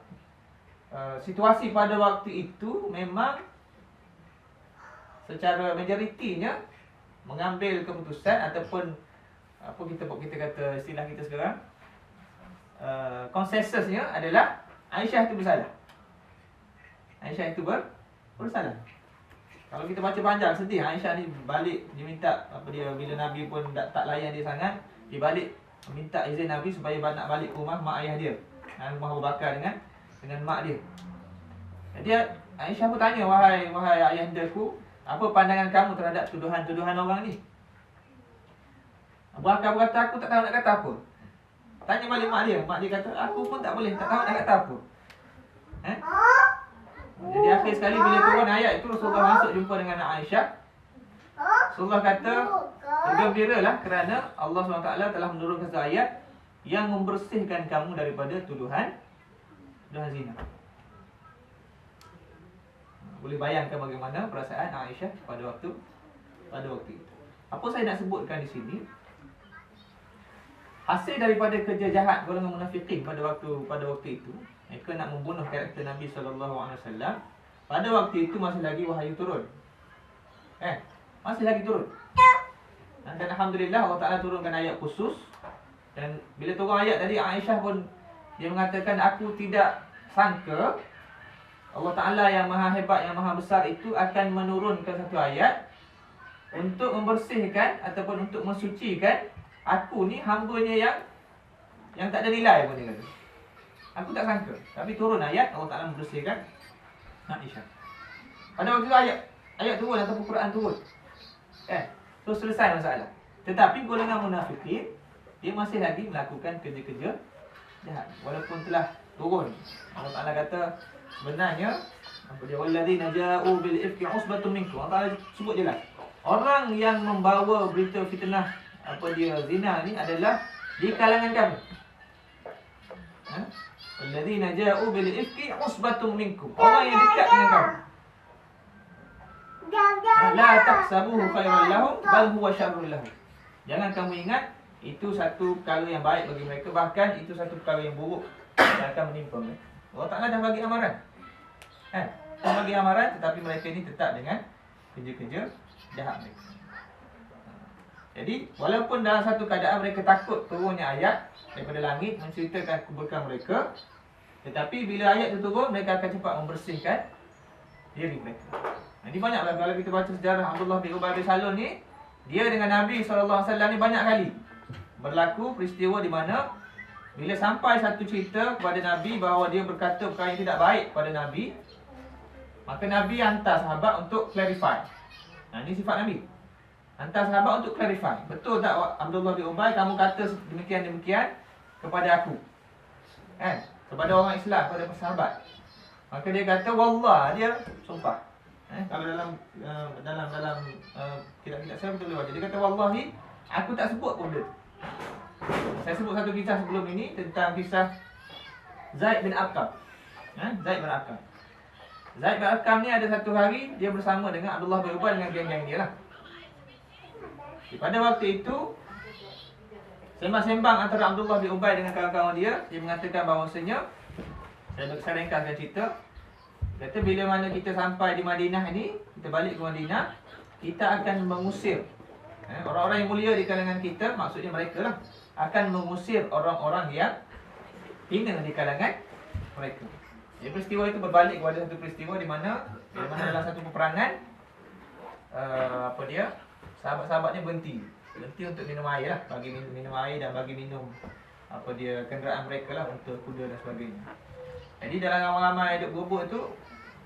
Speaker 1: situasi pada waktu itu memang secara majoritinya mengambil keputusan ataupun apa kita kata istilah kita sekarang, konsensusnya adalah Aisyah itu bersalah. Aisyah itu bersalah. Kalau kita baca panjang, sedih. Aisyah ni balik, dia minta dia bila Nabi pun tak layan dia sangat, dia balik minta izin Nabi supaya nak balik ke rumah mak ayah dia, rumah Abu Bakar dengan mak dia. Jadi Aisyah pun tanya, wahai ayahandaku, apa pandangan kamu terhadap tuduhan-tuduhan orang ni? Abu Bakar berkata, aku tak tahu nak kata apa. Tanya balik mak dia. Mak dia kata, aku pun tak tahu nak kata apa. Jadi akhir sekali bila turun ayat itu, Rasulullah masuk jumpa dengan Aisyah. Rasulullah kata, bergembiralah kerana Allah SWT telah menurunkan satu ayat yang membersihkan kamu daripada tuduhan zina. Boleh bayangkan bagaimana perasaan Aisyah pada waktu itu. Apa saya nak sebutkan di sini, hasil daripada kerja jahat golongan munafikin pada waktu itu, mereka nak membunuh karakter Nabi SAW. Pada waktu itu masih lagi wahyu turun. Masih lagi turun. Dan alhamdulillah Allah Ta'ala turunkan ayat khusus. Dan bila turun ayat tadi, Aisyah pun dia mengatakan, aku tidak sangka Allah Ta'ala yang maha hebat, yang maha besar itu akan menurunkan satu ayat untuk membersihkan ataupun untuk mensucikan aku ni, hambanya yang tak ada nilai pun dia kata. Aku tak sangka. Tapi turun ayat, Allah Ta'ala membersihkan Aisyah. Pada waktu itu ayat turun ataupun Quran turun. So selesai masalah. Tetapi golongan munafikin, dia masih lagi melakukan kerja-kerja jahat walaupun telah turun. Allah Ta'ala kata sebenarnya apa dia, walladzina ja'u bil ifki usbatun minkum. Allah Ta'ala sebut jelas, orang yang membawa berita fitnah zina ni adalah di kalangan kamu. Walladzina ja'u bil ifki usbatun minkum. Orang yang dekat dengan kamu. La tahsabuhu khairan lahum bal huwa syarrun lahum. Jangan kamu ingat itu satu perkara yang baik bagi mereka, bahkan itu satu perkara yang buruk yang akan menimpa mereka. Allah Ta'ala dah bagi amaran. Dah bagi amaran, tetapi mereka ini tetap dengan kerja-kerja jahat mereka. Jadi walaupun dalam satu keadaan mereka takut turunnya ayat daripada langit menceritakan keburukan mereka, tetapi bila ayat itu turun, mereka akan cepat membersihkan diri mereka. Ini banyaklah kalau kita baca sejarah Abdullah bin Ubay bin Salul ni, dia dengan Nabi SAW ni banyak kali berlaku peristiwa di mana bila sampai satu cerita kepada Nabi bahawa dia berkata perkara yang tidak baik pada Nabi, maka Nabi hantar sahabat untuk clarify. Ini sifat Nabi. Hantar sahabat untuk clarify. Betul tak Abdullah bin Ubay, kamu kata demikian-demikian kepada aku? Kepada orang Islam, kepada sahabat. Maka dia kata, wallah, dia sumpah. Kalau dalam kitab-kitab saya betul lewat. Dia kata, wallahi, aku tak sebut pun dia. Saya sebut satu kisah sebelum ini tentang kisah Zaid bin Arqam. Zaid bin Arqam. Zaid bin Arqam ni ada satu hari dia bersama dengan Abdullah bin Ubay dengan geng-geng dia lah. Pada waktu itu sembang-sembang antara Abdullah bin Ubay dengan kawan-kawan dia mengatakan bahawasanya, saya ringkaskan cerita. Kata bila mana kita sampai di Madinah ini, kita balik ke Madinah, kita akan mengusir orang-orang yang mulia di kalangan kita, maksudnya mereka lah, akan mengusir orang-orang yang hina di kalangan mereka. Jadi peristiwa itu berbalik kepada satu peristiwa di mana dalam satu peperangan sahabat-sahabatnya berhenti untuk minum air lah, bagi minum air dan bagi minum kenderaan mereka lah, untuk kuda dan sebagainya. Jadi dalam ramai-ramai duduk berebut tu,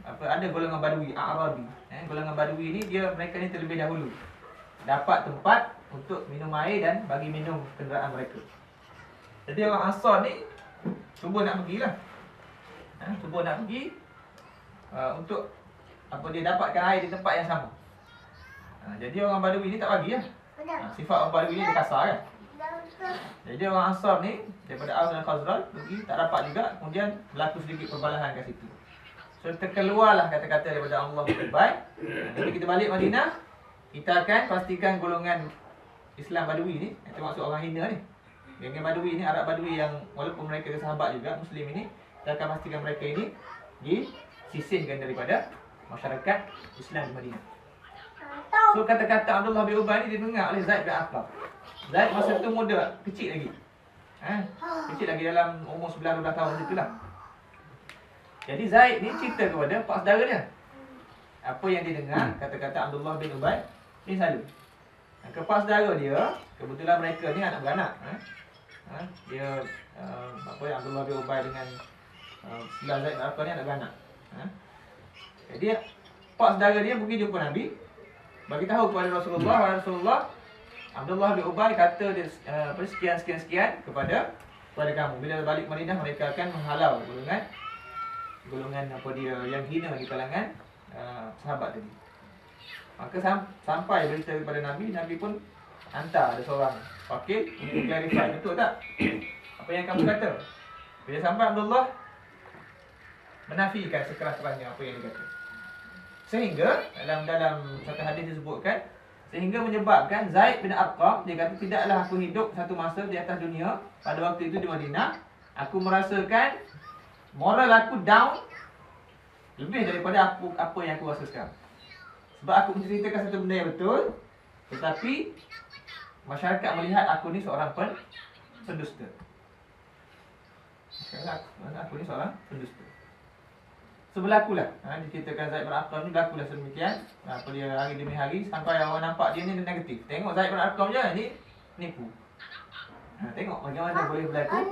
Speaker 1: ada golongan Badui, Arabi. Golongan Badui ni mereka ni terlebih dahulu dapat tempat untuk minum air dan bagi minum kenderaan mereka. Jadi orang Ansar ni cuba nak pergilah. Cuba nak pergi untuk dia dapatkan air di tempat yang sama. Jadi orang Badui ni tak bagi lah. Sifat orang Badui ni dia kasar kan. Jadi orang Ansar ni daripada Aus dan Khazraj pergi tak dapat juga, kemudian berlaku sedikit perbalahan kat situ. So terkeluarlah kata-kata daripada Allah berbaik. Jadi kita balik Madinah, kita akan pastikan golongan Islam Badui ni, itu maksud orang hina ni. Geng Badui ni, Arab Badui yang walaupun mereka sahabat juga Muslim ini, kita akan pastikan mereka ini disisihkan daripada masyarakat Islam di Madinah. So kata-kata Abdullah bin Ubay ni didengar oleh Zaid bin Arqam. Zaid masa tu muda, kecil lagi. Kecil lagi dalam umur 11-12 tahun itulah. Jadi Zaid ni cerita kepada pak saudara dia. Apa yang dia dengar, kata-kata Abdullah bin Ubay ni selalu. Kepas saudara dia, kebetulan mereka ni anak beranak. Dia Abdullah bin Ubay dengan sebelah Zaid bin Arqam ni anak beranak. Jadi pak saudara dia pergi jumpa Nabi, bagi tahu kepada Rasulullah, Abdullah bin Ubay kata dia sekian kepada kamu. Bila balik Madinah mereka akan menghalau golongan dia yang hina di kalangan sahabat tadi. Maka sampai berita kepada Nabi pun hantar ada seorang wakil untuk clarify, betul tak apa yang kamu kata. Bila sampai Abdullah menafikan sekeras-kerasnya apa yang dia kata. Sehingga dalam satu hadis disebutkan, sehingga menyebabkan Zaid bin Arqam dia kata, tidaklah aku hidup satu masa di atas dunia pada waktu itu di Madinah, aku merasakan moral aku down lebih daripada apa yang aku rasa sekarang. Sebab aku menceritakan satu benda yang betul, tetapi masyarakat melihat aku ni seorang pendusta. Aku ni seorang pendusta. So berlakulah, diceritakan Zaid bin Arqam ni berlakulah sedemikian. Dia hari demi hari sampai orang nampak dia ni negatif. Tengok Zaid bin Arqam je ni nipu. Tengok bagaimana boleh berlaku.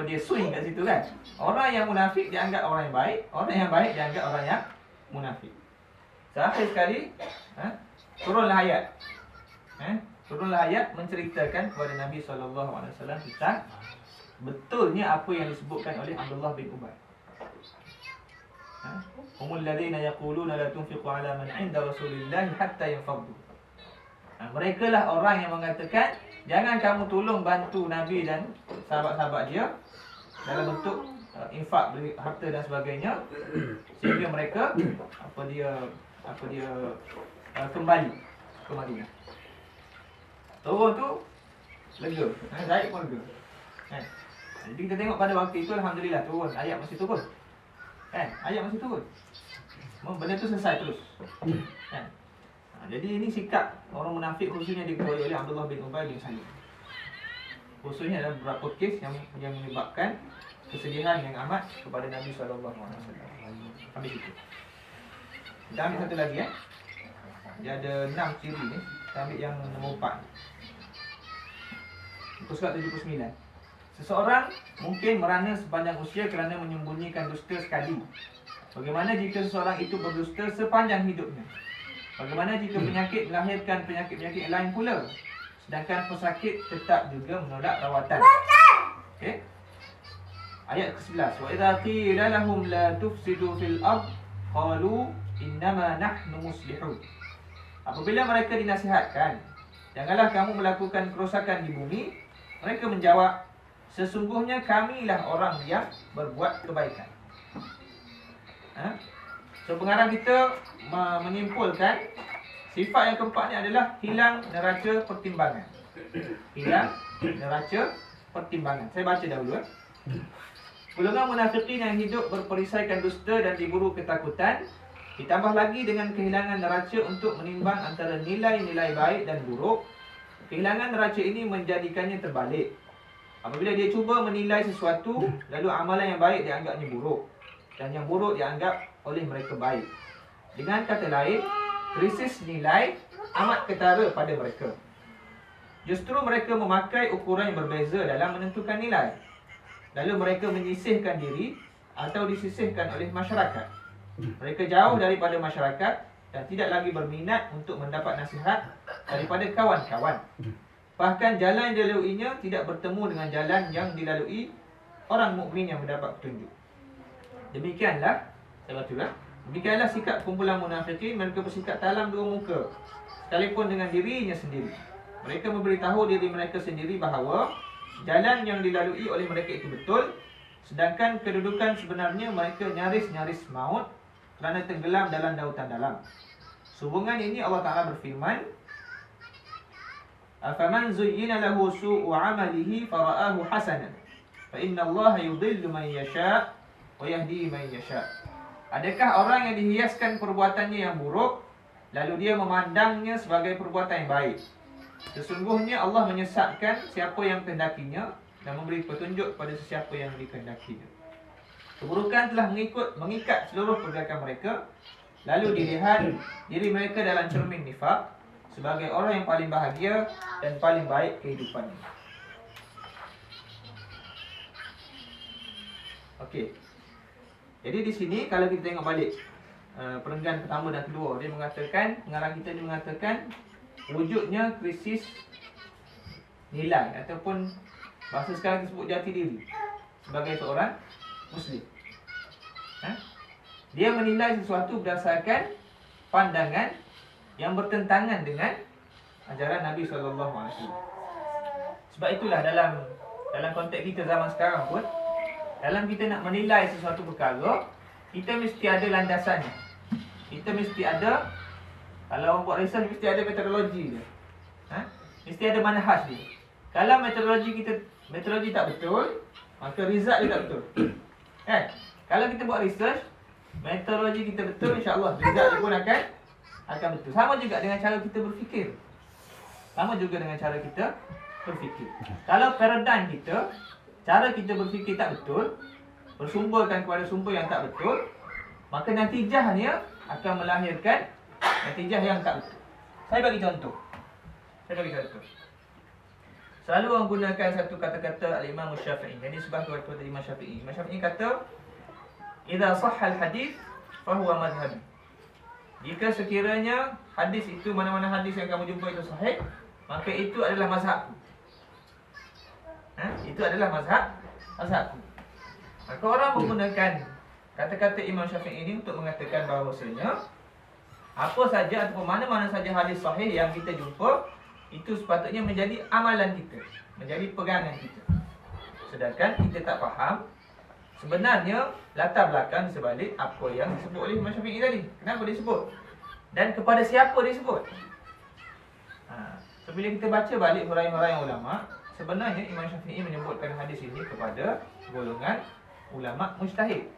Speaker 1: Dia swing kat situ kan. Orang yang munafik dia anggap orang yang baik, orang yang baik dia anggap orang yang munafik. Terakhir sekali, turunlah ayat. Turunlah ayat menceritakan kepada Nabi SAW tentang betulnya apa yang disebutkan oleh Abdullah bin Ubay. Humul ladzina yaquluna la tunfiqu ala man 'inda Rasulillah hatta yanfaddu. Mereka lah orang yang mengatakan jangan kamu tolong bantu Nabi dan sahabat-sahabat dia dalam bentuk infak, harta dan sebagainya, sehingga mereka kembali ke Madinah. Turun tu lega, Zaid pun lega. Jadi kita tengok pada waktu itu alhamdulillah turun, ayat masih turun. Ayat masih turun. Benda tu selesai terus. Jadi ini sikap orang munafik khususnya diketuai oleh Abdullah bin Ubay bin Salul. Khususnya dalam beberapa kes yang menyebabkan kesedihan yang amat kepada Nabi SAW. Habis itu. Kita ambil satu lagi Dia ada 6 ciri ni. Kita ambil yang nombor 4. Muka surat 79. Seseorang mungkin merana sepanjang usia kerana menyembunyikan dusta sekali. Bagaimana jika seseorang itu berdusta sepanjang hidupnya? Bagaimana jika penyakit melahirkan penyakit-penyakit lain pula? Sedangkan pesakit tetap juga menolak rawatan. Okey. Ayat ke-11. Wa idza qila lahum la tufsidu fil ard qalu innama nahnu muslihun. Apabila mereka dinasihatkan, janganlah kamu melakukan kerosakan di bumi, mereka menjawab, sesungguhnya kamilah orang yang berbuat kebaikan. So pengarang kita menyimpulkan sifat yang keempat ni adalah hilang neraca pertimbangan. Hilang neraca pertimbangan. Saya baca dahulu. Golongan munafikin yang hidup berperisaikan dusta dan diburu ketakutan, ditambah lagi dengan kehilangan neraca untuk menimbang antara nilai-nilai baik dan buruk. Kehilangan neraca ini menjadikannya terbalik. Apabila dia cuba menilai sesuatu, lalu amalan yang baik dianggapnya buruk dan yang buruk dianggap oleh mereka baik. Dengan kata lain, krisis nilai amat ketara pada mereka. Justru mereka memakai ukuran yang berbeza dalam menentukan nilai. Lalu mereka menyisihkan diri atau disisihkan oleh masyarakat. Mereka jauh daripada masyarakat dan tidak lagi berminat untuk mendapat nasihat daripada kawan-kawan. Bahkan jalan yang dilaluinya tidak bertemu dengan jalan yang dilalui orang mukmin yang mendapat petunjuk. Demikianlah, saya bacalah. Demikianlah sikap kumpulan munafikin. Mereka bersikap talam dua muka, sekalipun dengan dirinya sendiri. Mereka memberitahu diri mereka sendiri bahawa jalan yang dilalui oleh mereka itu betul, sedangkan kedudukan sebenarnya mereka nyaris-nyaris maut kerana tenggelam dalam lautan dalam. Sehubungan ini Allah Ta'ala berfirman, "Afaman zuyyina lahu su'u 'amalihi fara'ahu hasanan, fa inna Allah yudhillu man yasha' wa yahdi man yasha'." Adakah orang yang dihiaskan perbuatannya yang buruk, lalu dia memandangnya sebagai perbuatan yang baik? Sesungguhnya Allah menyesatkan siapa yang kehendakinya dan memberi petunjuk kepada sesiapa yang dikehendakinya. Keburukan telah mengikat seluruh pergerakan mereka, lalu dilihat diri mereka dalam cermin nifak sebagai orang yang paling bahagia dan paling baik kehidupannya. Okey. Jadi di sini kalau kita tengok balik perenggan pertama dan kedua, dia mengatakan, pengarang kita dia mengatakan wujudnya krisis nilai ataupun bahasa sekarang disebut jati diri sebagai seorang Muslim. Dia menilai sesuatu berdasarkan pandangan yang bertentangan dengan ajaran Nabi SAW. Sebab itulah dalam konteks kita zaman sekarang pun, dalam kita nak menilai sesuatu perkara, kita mesti ada landasannya. Kita mesti ada, kalau orang buat research, mesti ada metodologi dia. Mesti ada manhaj dia. Kalau metodologi tak betul, maka result dia tak betul. Kalau kita buat research, metodologi kita betul, insya-Allah result dia pun akan betul. Sama juga dengan cara kita berfikir. Kalau paradigm kita, cara kita berfikir tak betul, bersumberkan kepada sumber yang tak betul, maka natijahnya akan melahirkan natijah yang tak betul. Saya bagi contoh. Selalu orang gunakan satu kata-kata Al-Imam Syafi'i. Jadi sebab kata Imam Syafi'i. Imam Syafi'i kata, "Idza sahha al-hadis fa huwa madhhabi." Jika sekiranya hadis itu, mana-mana hadis yang kamu jumpa itu sahih, maka itu adalah mazhabku. Itu adalah mazhabku. Maka orang menggunakan kata-kata Imam Syafi'i ini untuk mengatakan bahawasanya apa saja ataupun mana-mana saja hadis sahih yang kita jumpa, itu sepatutnya menjadi amalan kita, menjadi pegangan kita. Sedangkan kita tak faham sebenarnya latar belakang sebalik apa yang disebut oleh Imam Syafi'i tadi. Kenapa disebut? Dan kepada siapa disebut? So, bila kita baca balik huraian-huraian ulama, sebenarnya Imam Syafi'i menyebutkan hadis ini kepada golongan ulama mujtahid.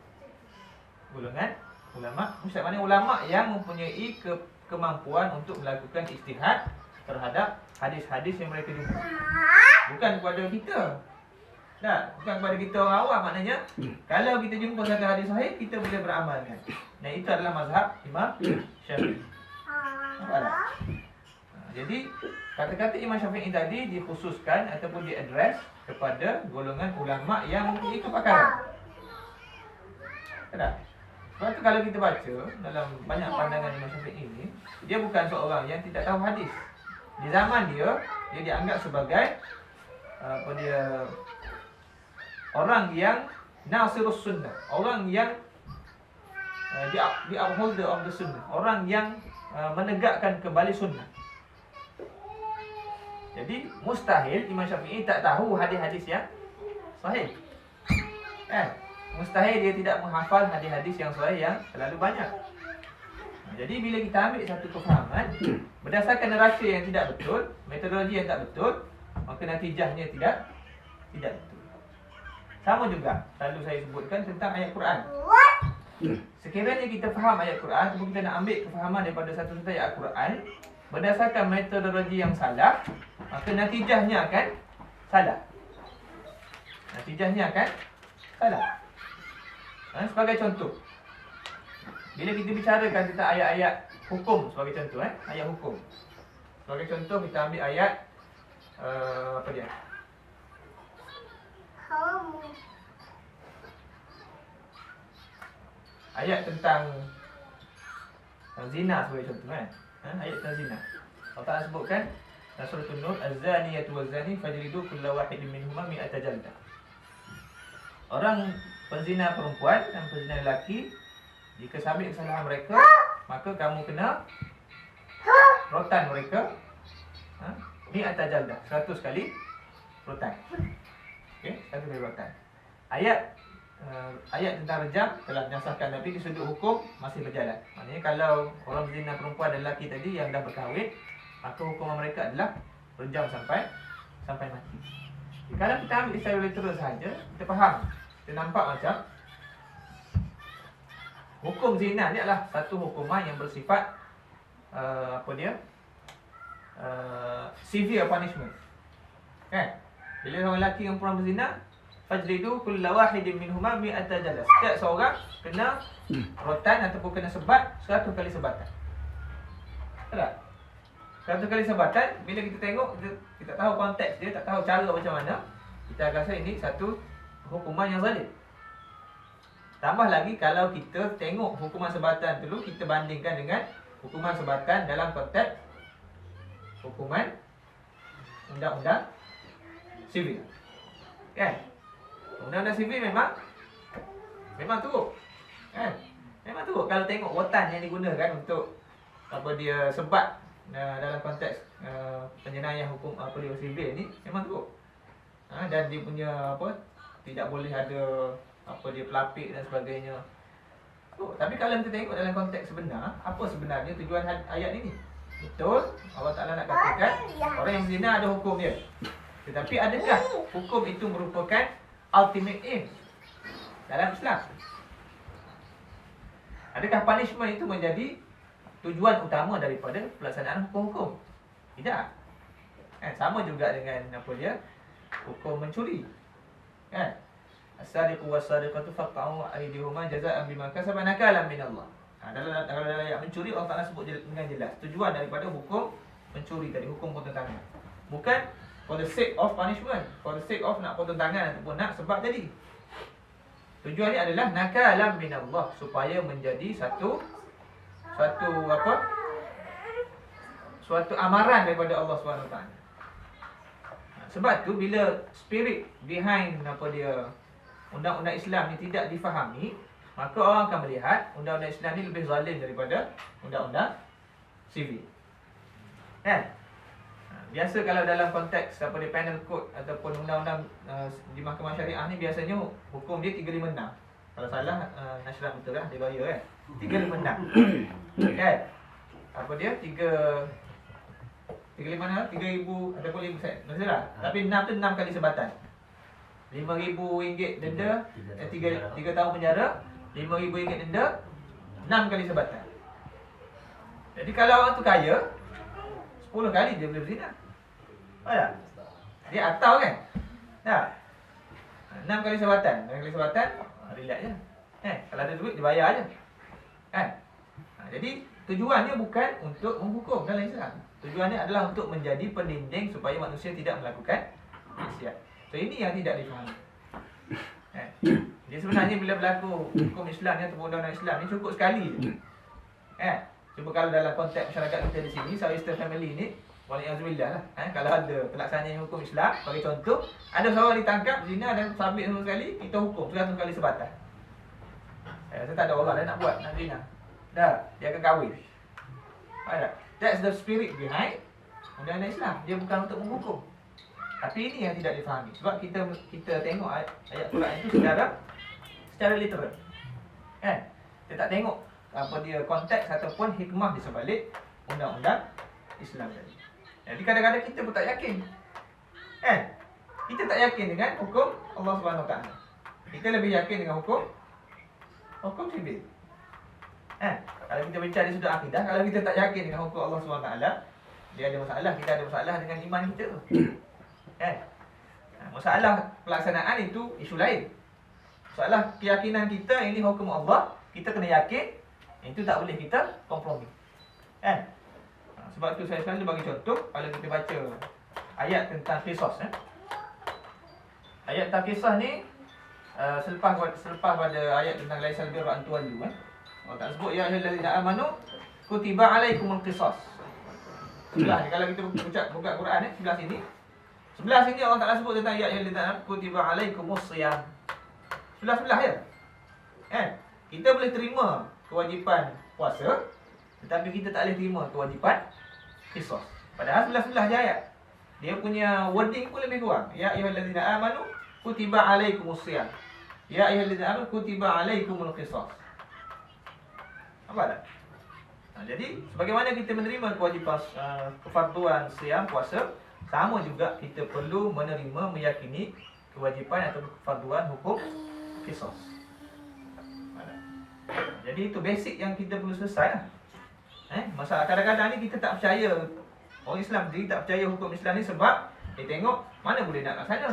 Speaker 1: Golongan ulama mujtahid, maknanya ulama yang mempunyai kemampuan untuk melakukan ijtihad terhadap hadis-hadis yang mereka jumpa. Bukan kepada kita. Bukan kepada kita orang awam. Maknanya kalau kita jumpa satu hadis sahih, kita boleh beramalkan. Dan itu adalah mazhab Imam Syafi'i. Nampaklah? Jadi kata-kata Imam Syafi'i tadi dikhususkan ataupun diadres kepada golongan ulama yang mempunyai kepakaran. Tak? Sebab tu kalau kita baca dalam banyak pandangan Imam Syafi'i ini, dia bukan seorang yang tidak tahu hadis. Di zaman dia dianggap sebagai orang yang nasirus sunnah, orang yang the upholder of the sunnah, orang yang menegakkan kembali sunnah. Jadi mustahil Imam Syafi'i tak tahu hadis-hadis yang sahih. Mustahil dia tidak menghafal hadis-hadis yang sahih yang terlalu banyak. Jadi bila kita ambil satu kefahaman berdasarkan neraca yang tidak betul, metodologi yang tak betul, maka natijahnya tidak betul. Sama juga selalu saya sebutkan tentang ayat Quran. Sekiranya kita faham ayat Quran, ataupun kita nak ambil kefahaman daripada satu ayat Quran berdasarkan metodologi yang salah, maka natijahnya akan salah. Sebagai contoh, bila kita bicarakan tentang ayat-ayat hukum sebagai contoh, ayat hukum. Sebagai contoh kita ambil ayat apa dia? ayat tentang zina sebagai contoh kan. Ayat tentang zina. Allah Ta'ala sebutkan dalam surah An-Nur, az-zaniyatu waz-zani fajlidu kulla wahidin minhuma mi'ata jaldah. Orang penzina perempuan dan penzina lelaki, jika sabit kesalahan mereka, maka kamu kena rotan mereka mi'ata jaldah, 100 kali rotan. Okey, 100 kali rotan. Ayat tentang rejam telah disahkan, tapi di sudut hukum masih berjalan. Maknanya kalau orang berzina perempuan dan lelaki tadi yang dah berkahwin, maka hukuman mereka adalah rejam sampai mati. Kalau kita ambil secara literal sahaja, kita faham, kita nampak macam hukum zina ni adalah satu hukuman yang bersifat severe punishment. Kan? Bila orang lelaki dan perempuan berzina, fajlidu kulla wahidin minhuma mi'ata jaldah. Setiap seorang kena rotan ataupun kena sebat 100 kali sebatan. Tak? 100 kali sebatan, bila kita tengok, kita tahu konteks dia, tak tahu cara macam mana, kita akan rasa ini satu hukuman yang zalim. Tambah lagi kalau kita tengok hukuman sebatan dulu, kita bandingkan dengan hukuman sebatan dalam konteks hukuman undang-undang sivil. Kan? Undang-undang sivil memang teruk. Kan? Memang teruk kalau tengok rotan yang digunakan untuk dia sebat dalam konteks penjenayah hukum dia sivil ni memang teruk. Dan dia punya tidak boleh ada dia pelapik dan sebagainya. Tapi kalau kita tengok dalam konteks sebenar, apa sebenarnya tujuan ayat ini? Betul, Allah Ta'ala nak katakan orang yang berzina ada hukum dia. Tetapi adakah hukum itu merupakan ultimate aim dalam Islam? Adakah punishment itu menjadi tujuan utama daripada pelaksanaan hukum-hukum? Tidak. Sama juga dengan hukum mencuri. Kan? As-sariqu was-sariqatu faqta'u aydihuma jazaa'an bima kasaba nakalan min Allah. Dalam ayat mencuri Allah Ta'ala sebut dengan jelas tujuan daripada hukum mencuri tadi, hukum potong tangan. Bukan for the sake of punishment, for the sake of nak potong tangan ataupun nak sebab tadi. Tujuannya adalah nakalan min Allah, supaya menjadi suatu amaran daripada Allah SWT. Sebab tu bila spirit behind undang-undang Islam ni tidak difahami, maka orang akan melihat undang-undang Islam ni lebih zalim daripada undang-undang sivil. Kan? Biasa kalau dalam konteks penal code ataupun undang-undang di mahkamah syariah ni, biasanya hukum dia 356. Kalau salah nasyrat betul lah, dia bayar kan. 356. Kan? Dia 356 3,000 ataupun 5 sen. Maksud tak? Tapi 6 tu 6 kali sebatan. RM5,000 denda, 3 tahun penjara, RM5,000 denda, 6 kali sebatan. Jadi kalau orang tu kaya, 10 kali dia boleh berzina. Faham tak? Dia atau kan? Tak? 6 kali sebatan. 6 kali sebatan, relax je. Kalau ada duit, dia bayar je. Kan? Jadi tujuannya bukan untuk menghukum dalam Islam. Tujuannya adalah untuk menjadi pendinding supaya manusia tidak melakukan maksiat. So ini yang tidak difahami. Jadi sebenarnya bila berlaku hukum Islam ni ataupun undang-undang Islam ni cukup sekali je. Cuba kalau dalam konteks masyarakat kita di sini, Southeastern family ni, wali'azubillah lah. Kalau ada pelaksanaan hukum Islam, bagi contoh, ada seorang ditangkap zina dan sabit semua sekali, kita hukum 100 kali sebatan. Saya tak ada orang dah nak buat, nak zina. Dah, dia akan kahwin. Faham tak? That's the spirit behind undang-undang Islam. Dia bukan untuk menghukum. Tapi ini yang tidak difahami. Sebab kita tengok ayat Quran itu secara literal. Kan? Kita tak tengok dia konteks ataupun hikmah di sebalik undang-undang Islam tadi. Jadi kadang-kadang kita pun tak yakin. Kan? Kita tak yakin dengan hukum Allah SWT. Kita lebih yakin dengan hukum sivil. Kalau kita bincang di sudut akidah, kalau kita tak yakin dengan hukum Allah SWT, dia ada masalah, kita ada masalah dengan iman kita tu. Masalah pelaksanaan itu isu lain. Masalah keyakinan kita ini hukum Allah, kita kena yakin, itu tak boleh kita kompromi. Sebab tu saya selalu bagi contoh, kalau kita baca ayat tentang qisas. Ayat tentang kisah ni selepas pada ayat tentang laisal birra an tuwallu, Allah Ta'ala sebut, ya ayyuhallazina amanu kutiba alaikumul qisas. Sebelah ni, kalau kita buka Quran ni, sebelah sini. Sebelah sini Allah Ta'ala sebut tentang ya ayyuhallazina amanu kutiba alaikumus shiyam. Sebelah-sebelah je. Kan? Kita boleh terima kewajipan puasa, tetapi kita tak boleh terima kewajipan qisas. Padahal sebelah-sebelah je ayat. Dia punya wording pun lebih kurang. Ya ayyuhallazina amanu kutiba alaikumus shiyam. Ya ayyuhallazina amanu kutiba alaikumul qisas. Apa tak? Jadi sebagaimana kita menerima kewajipan kefarduan siam puasa, sama juga kita perlu menerima, meyakini kewajipan atau kefarduan hukum qisas. Jadi itu basic yang kita perlu selesai lah. Masalah kadang-kadang ni kita tak percaya, orang Islam sendiri tak percaya hukum Islam ni sebab dia tengok mana boleh nak laksana.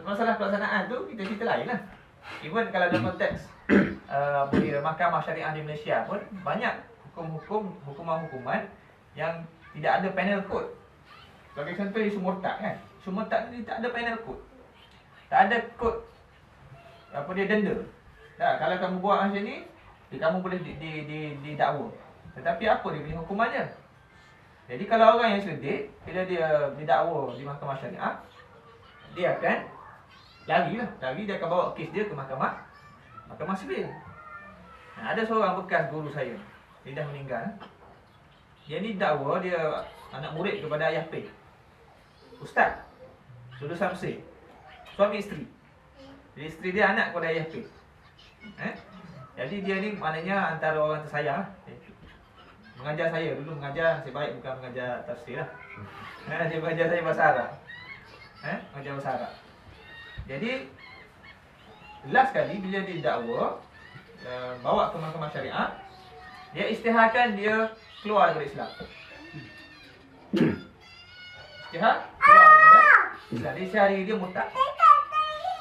Speaker 1: Masalah pelaksanaan tu kita cerita lain lah. Even kalau dalam konteks mahkamah syariah di Malaysia pun banyak hukuman-hukuman yang tidak ada penal code. Sebagai contoh isu murtad kan. Isu murtad ni tak ada penal code. Tak ada kod denda. Kalau kamu buat macam ni, kamu boleh didakwa. Tetapi apa dia punya hukumannya? Jadi kalau orang yang seledek, bila dia didakwa di mahkamah syariah, dia akan lari, dia akan bawa kes dia ke mahkamah sivil. Ada seorang bekas guru saya, dia dah meninggal. Dia ni dakwa dia anak murid kepada ayah P, ustaz, lulusan Mesir, suami isteri. Jadi isteri dia anak kepada ayah P. Jadi dia ni maknanya antara orang tersayang lah. Mengajar saya, dulu mengajar, nasib baik bukan mengajar tafsir lah. Dia mengajar saya bahasa Arab. Mengajar bahasa Arab. Jadi last kali bila dia dakwa, bawa ke mahkamah syariah, dia isytiharkan dia keluar daripada Islam. Isytihar keluar daripada Islam. Dia isytihari dia murtad.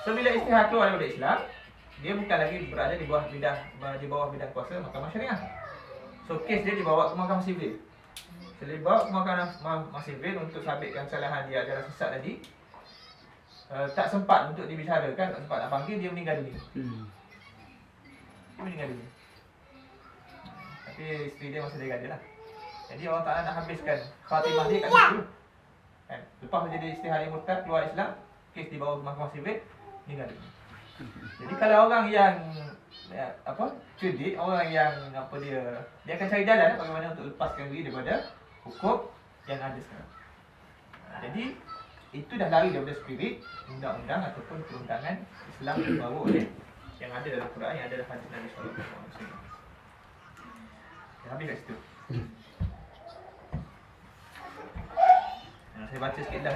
Speaker 1: So bila isytihar keluar daripada Islam, dia bukan lagi berada di bawah bidang kuasa mahkamah syariah. So kes dia dibawa ke mahkamah sivil. Setelah dibawa ke mahkamah sivil untuk sabitkan kesalahan dia adalah sesat tadi, tak sempat untuk dibicarakan, tak sempat nak panggil, dia meninggal dunia. Dia meninggal dunia. Tapi isteri dia masih jaga dia lah. Jadi Allah Ta'ala nak habiskan khatimah dia kat situ. Lepas menjadi istihari murtad, keluar Islam, kes dibawa ke mahkamah sivil, meninggal dunia. Jadi kalau orang yang cerdik, orang yang dia akan cari jalan bagaimana untuk lepaskan diri daripada hukum yang ada sekarang. Jadi itu dah lari daripada spirit undang-undang ataupun perundangan Islam yang dibawa oleh yang ada dalam Quran, yang ada dalam hadis Nabi sallallahu alaihi wasallam. Habis kat situ. Saya baca sikit dah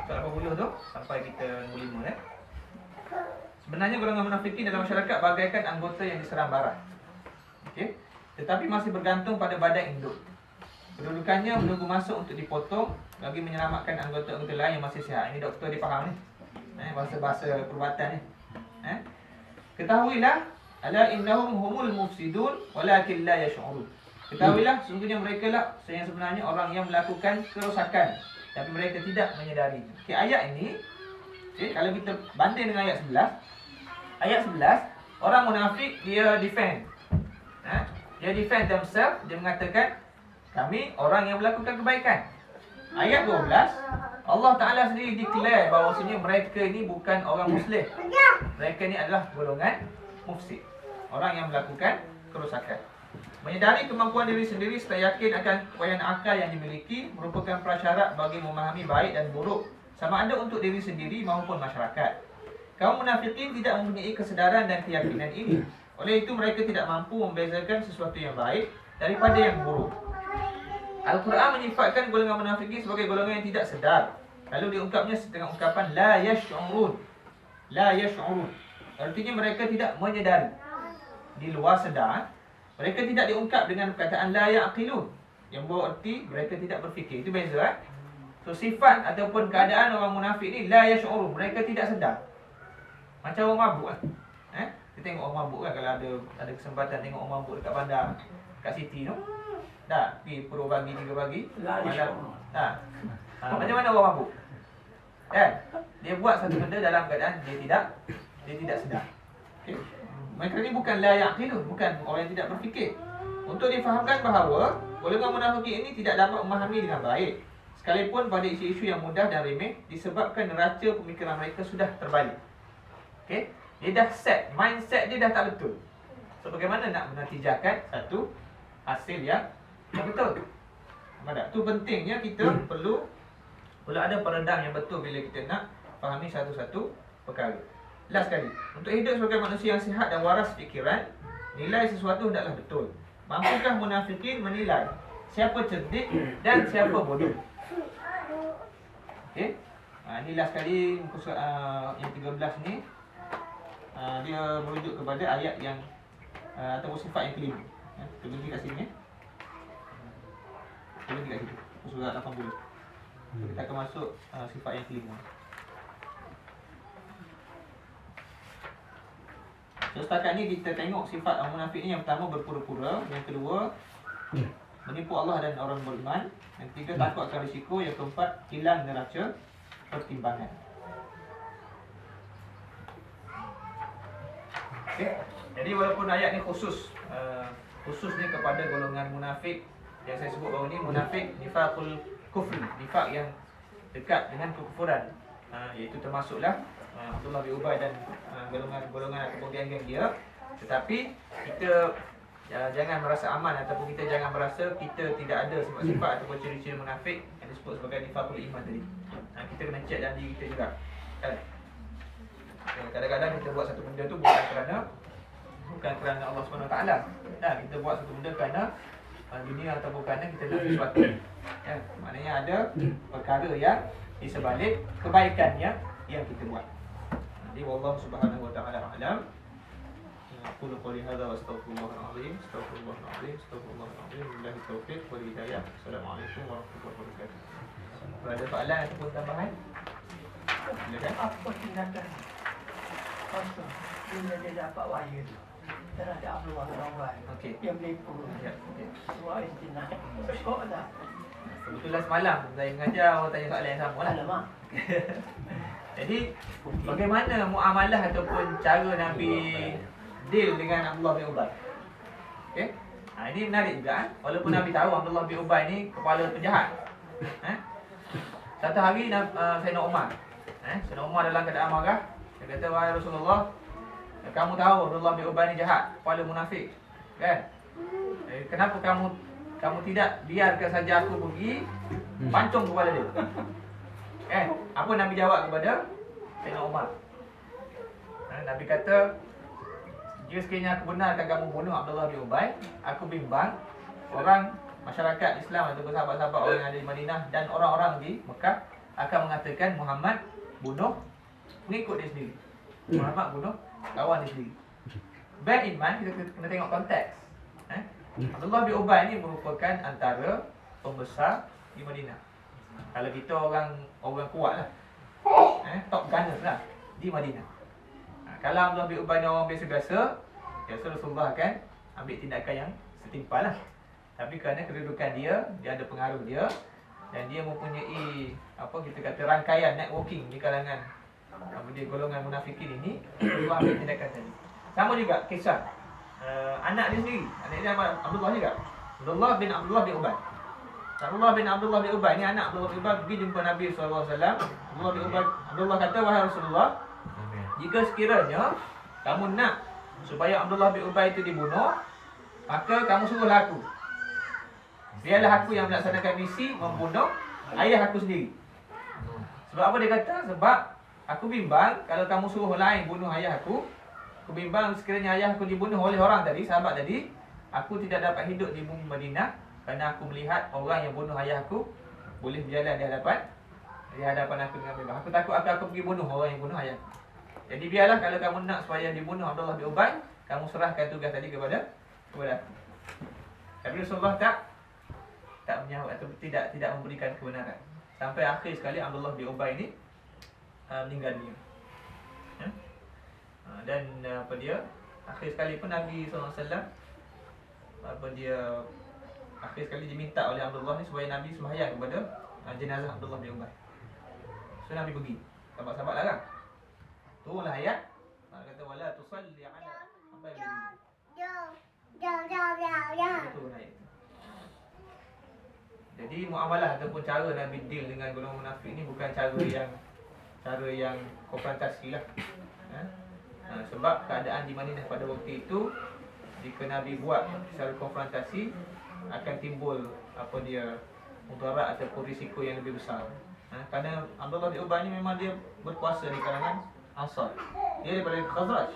Speaker 1: soal 80 tu sampai kita nombor 5 Sebenarnya golongan munafikin dalam masyarakat bagaikan anggota yang diserang barah. Okey. Tetapi masih bergantung pada badan induk. Kedudukannya menunggu masuk untuk dipotong bagi menyelamatkan anggota-anggota lain yang masih sihat. Ini doktor dia faham ni. Bahasa-bahasa perubatan ni. Ketahuilah, ala innahum humul mufsidun walakin la yash'urun. Ketahuilah, sesungguhnya mereka lah yang sebenarnya orang yang melakukan kerosakan, tapi mereka tidak menyedari. Okey, ayat ini, kalau kita banding dengan ayat 11, ayat 11, orang munafik dia defend. Dia defend themselves, dia mengatakan kami orang yang melakukan kebaikan. Ayat 12, Allah Ta'ala sendiri declare bahawasanya mereka ini bukan orang muslim. Mereka ini adalah golongan mufsid, orang yang melakukan kerosakan. Menyedari kemampuan diri sendiri serta yakin akan kepayaan akal yang dimiliki merupakan prasyarat bagi memahami baik dan buruk, sama ada untuk diri sendiri maupun masyarakat. Kaum munafikin tidak mempunyai kesedaran dan keyakinan ini. Oleh itu mereka tidak mampu membezakan sesuatu yang baik daripada yang buruk. Al-Quran menyifatkan golongan munafikin sebagai golongan yang tidak sedar. Lalu diungkapnya dengan ungkapan la yash'urun. La yash'urun. Artinya mereka tidak menyedari. Di luar sedar. Mereka tidak diungkap dengan perkataan la ya'qilun, yang bawa arti mereka tidak berfikir. Itu beza. So sifat ataupun keadaan orang munafik ni la yash'urun, mereka tidak sedar. Macam orang mabuk kan. Kita tengok orang mabuk kan, kalau ada kesempatan tengok orang mabuk dekat bandar, kat city tu. Tak, pergi pukul pagi 3 pagi malam. Macam mana orang mabuk? Kan? Dia buat satu benda dalam keadaan dia tidak sedar. Okey. Mereka ni bukan la yaqilun, bukan orang yang tidak berfikir. Untuk difahamkan bahawa golongan munafikin ini tidak dapat memahami dengan baik, sekalipun pada isu-isu yang mudah dan remeh, disebabkan neraca pemikiran mereka sudah terbalik. Okey, dia dah set, mindset dia dah tak betul. So bagaimana nak menatijahkan satu hasil yang betul? Nampak tak? Tu pentingnya kita perlu ada peredam yang betul bila kita nak fahami satu-satu perkara. Last sekali, untuk hidup sebagai manusia yang sihat dan waras fikiran, nilai sesuatu hendaklah betul. Mampukah munafikin menilai siapa cerdik dan siapa bodoh? Okey. Ini last sekali muka yang 13 ni. Dia merujuk kepada ayat yang atau sifat yang kelima. Kita berhenti kat sini. Kita berhenti kat situ. Surah 80. Kita akan masuk sifat yang kelima. So setakat ni kita tengok sifat orang munafik ni. Yang pertama berpura-pura, yang kedua menipu Allah dan orang beriman, yang ketiga takut akan risiko, yang keempat hilang neraca pertimbangan. Okay. Jadi walaupun ayat ni khusus ni kepada golongan munafik yang saya sebut baru ni, munafik nifaqul kufri, nifak yang dekat dengan kekufuran, iaitu termasuklah Abdullah bin Ubay dan golongan ataupun geng-geng dia. Tetapi kita jangan merasa aman ataupun kita jangan merasa kita tidak ada sifat-sifat ataupun ciri-ciri munafik yang disebut sebagai nifaqul iman tadi. Kita kena check dalam diri kita juga. Kadang-kadang kita buat satu benda tu bukan kerana Allah SWT. Kita buat satu benda kerana dunia ataupun kerana kita nak sesuatu. Maknanya ada perkara yang di sebalik kebaikannya yang kita buat. Jadi wallahu subhanahu wa ta'ala a'lam. Aqulu qouli hadza wa astaghfirullahal azim, astaghfirullahal azim, astaghfirullahal azim. Billahi taufiq wal hidayah. Assalamualaikum warahmatullahi wabarakatuh. Ada soalan ataupun tambahan? Silakan.
Speaker 2: Apa tindakan kosong bila dia dapat wahyu terhadap Abdullah bin Ubay yang menipu?
Speaker 1: Ya, okey.
Speaker 2: Soal istinah. Kok tak?
Speaker 1: Kebetulan semalam saya mengajar orang tanya soalan yang sama lah.
Speaker 2: Alamak.
Speaker 1: Jadi bagaimana muamalah ataupun cara Nabi deal dengan Abdullah bin Ubay? Okey. Ini menarik juga. Walaupun Nabi tahu Abdullah bin Ubay ni kepala penjahat. Satu hari Sayyidina Umar Sayyidina Umar dalam keadaan marah. Dia kata, wahai Rasulullah, kamu tahu Abdullah bin Ubay ni jahat, kepala munafik, kan? Kenapa kamu tidak biarkan saja aku pergi pancung kepala dia? Apa Nabi jawab kepada Sayyidina Umar? Nabi kata, jika sekiranya aku benarkan kamu bunuh Abdullah bin Ubay, aku bimbang orang masyarakat Islam atau sahabat-sahabat orang yang ada di Madinah dan orang-orang di Mekah akan mengatakan Muhammad bunuh pengikut dia sendiri. Muhammad bunuh kawan dia sendiri. Bear in mind, kita kena tengok konteks. Abdullah bin Ubay ni merupakan antara pembesar di Madinah. Kalau kita orang kuat lah, top gunners lah di Madinah. Kalau Abdullah bin Ubay ni orang biasa-biasa, Rasulullah akan ambil tindakan yang setimpal lah. Tapi kerana kedudukan dia ada pengaruh dia, dan dia mempunyai kita kata rangkaian networking di kalangan dia golongan munafikin ini, Allah ambil tindakan tadi. Sama juga kisah anak dia sendiri, anak dia Abdullah juga, Abdullah bin Ubay. Abdullah bin Ubay ni anak Abdullah bin Ubay pergi jumpa Nabi SAW. Abdullah kata, wahai Rasulullah, jika sekiranya kamu nak supaya Abdullah bin Ubay itu dibunuh, maka kamu suruhlah aku. Biarlah aku yang melaksanakan misi membunuh ayah aku sendiri. Sebab apa dia kata? Sebab aku bimbang kalau kamu suruh lain bunuh ayah aku bimbang sekiranya ayah aku dibunuh oleh orang tadi, sahabat tadi, aku tidak dapat hidup di bumi Madinah kerana aku melihat orang yang bunuh ayah aku boleh berjalan di hadapan aku dengan bebas. Aku takut aku pergi bunuh orang yang bunuh ayah. Jadi biarlah kalau kamu nak supaya dibunuh Abdullah bin Ubay, kamu serahkan tugas tadi kepada aku. Tapi Rasulullah tak menyahut atau tidak memberikan kebenaran. Sampai akhir sekali Abdullah bin Ubay ni meninggal dunia. Dan akhir sekali pun Nabi SAW akhir sekali diminta oleh Abdullah ni supaya Nabi sembahyang kepada jenazah Abdullah bin Ubay. So Nabi pergi. Sahabat-sahabat larang. Turunlah ayat. Kata wala tusalli ala sampai itu naik. Jadi muamalah ataupun cara Nabi deal dengan golongan munafik ni bukan cara yang konfrontasi lah. Sebab keadaan di Madinah pada waktu itu, jika Nabi buat secara konfrontasi, akan timbul mudarat ataupun risiko yang lebih besar. Kerana Abdullah bin Ubay ni memang dia berkuasa di kalangan Ansar. Dia daripada Khazraj.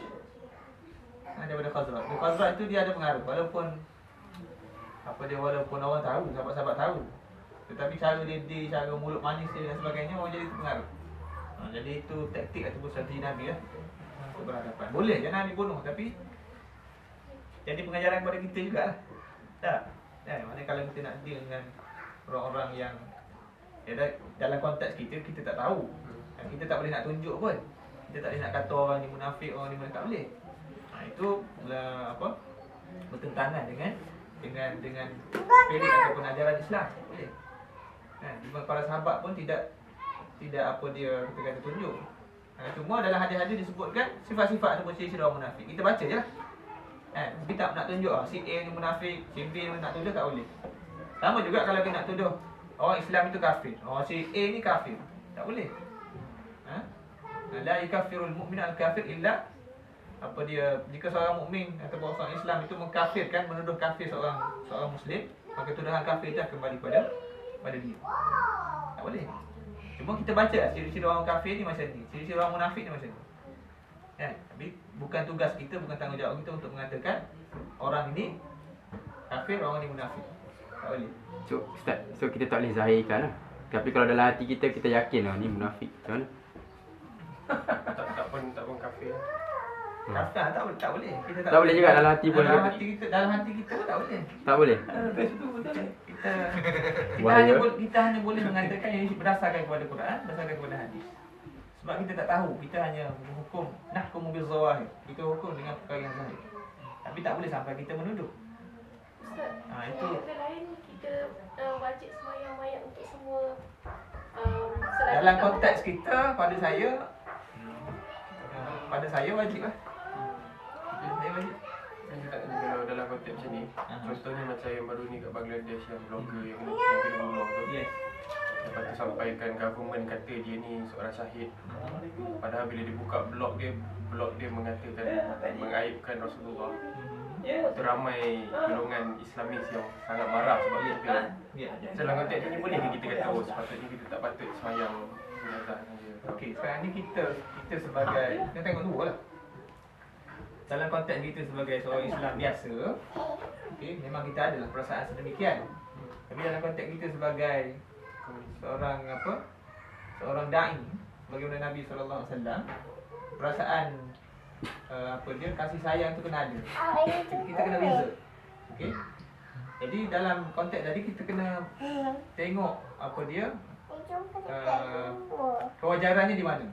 Speaker 1: Daripada Khazraj. Di Khazraj itu dia ada pengaruh, walaupun orang tahu, sahabat-sahabat tahu. Tetapi cara dia, cara mulut manis dia dan sebagainya, orang jadi terpengaruh. Jadi itu taktik ataupun strategi Nabi lah untuk berhadapan. Boleh je Nabi bunuh, tapi jadi pengajaran kepada kita juga lah. Tak? Maknanya kalau kita nak deal dengan orang-orang yang dalam konteks kita tak tahu. Kita tak boleh nak tunjuk pun. Kita tak boleh nak kata orang ni munafik, orang ni tak boleh. Itu bertentangan dengan spirit ataupun ajaran Islam. Boleh. Para sahabat pun tidak kita kata tunjuk. Cuma dalam hadis-hadis disebutkan sifat-sifat ataupun ciri-ciri orang munafik. Kita baca je lah. Tapi tak nak tunjuk si A ni munafik, si B ni nak tuduh tak boleh. Sama juga kalau kita nak tuduh orang Islam itu kafir, orang si A ni kafir, tak boleh. La yukaffirul mu'min al-kafir illa jika seorang mukmin ataupun seorang Islam itu mengkafirkan, menuduh kafir seorang muslim, maka tuduhan kafir itu akan kembali pada dia. Tak boleh. Cuma kita baca ciri-ciri orang kafir ni macam ni, ciri-ciri orang munafik ni macam ni. Tapi bukan tugas kita, bukan tanggungjawab kita untuk mengatakan orang ini kafir, orang ini munafik. Tak boleh.
Speaker 3: So Ustaz, kita tak boleh zahirkan lah. Tapi kalau dalam hati kita yakin lah ni munafik. Macam mana?
Speaker 4: tak pun kafir.
Speaker 1: Kafir tak boleh. Kita
Speaker 3: tak boleh juga dalam hati pun.
Speaker 1: Dalam hati kita pun tak boleh.
Speaker 3: Tak boleh.
Speaker 1: Itu betul. Kita hanya boleh mengatakan yang ini berdasarkan kepada Quran, berdasarkan kepada hadis. Sebab kita tak tahu, kita hanya menghukum nahkumu bil zawahir. Kita hukum dengan perkara yang zahir. Tapi tak boleh sampai kita menuduh.
Speaker 5: Ustaz,
Speaker 1: itu
Speaker 5: yang lain kita wajib sembahyang mayat untuk semua
Speaker 1: dalam konteks kita, pada saya wajib lah. Saya wajib.
Speaker 4: Kalau dalam konteks macam ni, contohnya macam yang baru ni kat Bangladesh, yang blogger yang kena bunuh tu.
Speaker 1: Yes.
Speaker 4: Lepas tu sampaikan government kata dia ni seorang syahid. Padahal bila dia buka blog dia mengatakan, mengaibkan Rasulullah. Itu ramai golongan Islamis yang sangat marah sebab itu. Dalam konteks ni boleh ke kita kata sepatutnya kita tak patut sembahyang jenazah dia?
Speaker 1: Okey, sekarang ni kita sebagai, kita tengok dua lah. Dalam konteks kita sebagai seorang Islam biasa, okey, memang kita adalah perasaan sedemikian. Tapi dalam konteks kita sebagai seorang da'i, bagaimana Nabi SAW, perasaan kasih sayang tu kena ada. Kita kena beza. Okey. Jadi dalam konteks tadi kita kena tengok kewajarannya di mana.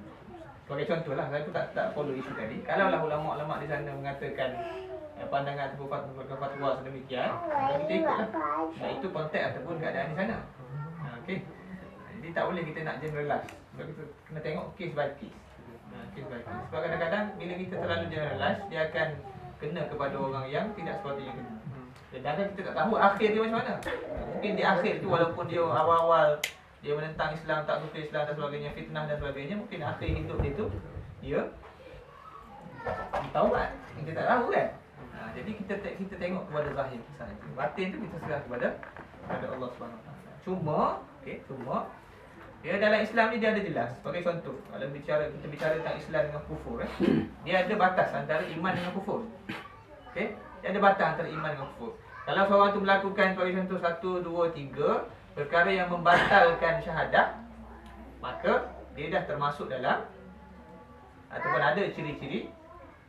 Speaker 1: Sebagai contohlah, saya tu tak follow isu tadi. Kalaulah ulama-ulama di sana mengatakan pandangan ataupun fatwa sedemikian, kita ikutlah. Itu konteks ataupun keadaan di sana. Okey. Jadi tak boleh kita nak generalize. Sebab kita kena tengok case by case. Sebab kadang-kadang bila kita terlalu generalize, dia akan kena kepada orang yang tidak sepatutnya kena. Dan kita tak tahu akhir dia macam mana. Mungkin di akhir tu, walaupun dia awal-awal dia menentang Islam, tak suka Islam dan sebagainya, fitnah dan sebagainya, mungkin akhir hidup dia tu dia ditaubat. Kita tak tahu kan. Jadi kita tengok kepada zahir kisah itu. Batin tu kita serah kepada Allah Subhanahu Wa Taala. Cuma dalam Islam ni dia ada jelas. Sebagai contoh, kalau kita bicara tentang Islam dengan kufur, dia ada batas antara iman dengan kufur. Okey? Dia ada batas antara iman dengan kufur. Kalau seorang tu melakukan sebagai contoh 1, 2, 3 perkara yang membatalkan syahadah, maka dia dah termasuk dalam ataupun ada ciri-ciri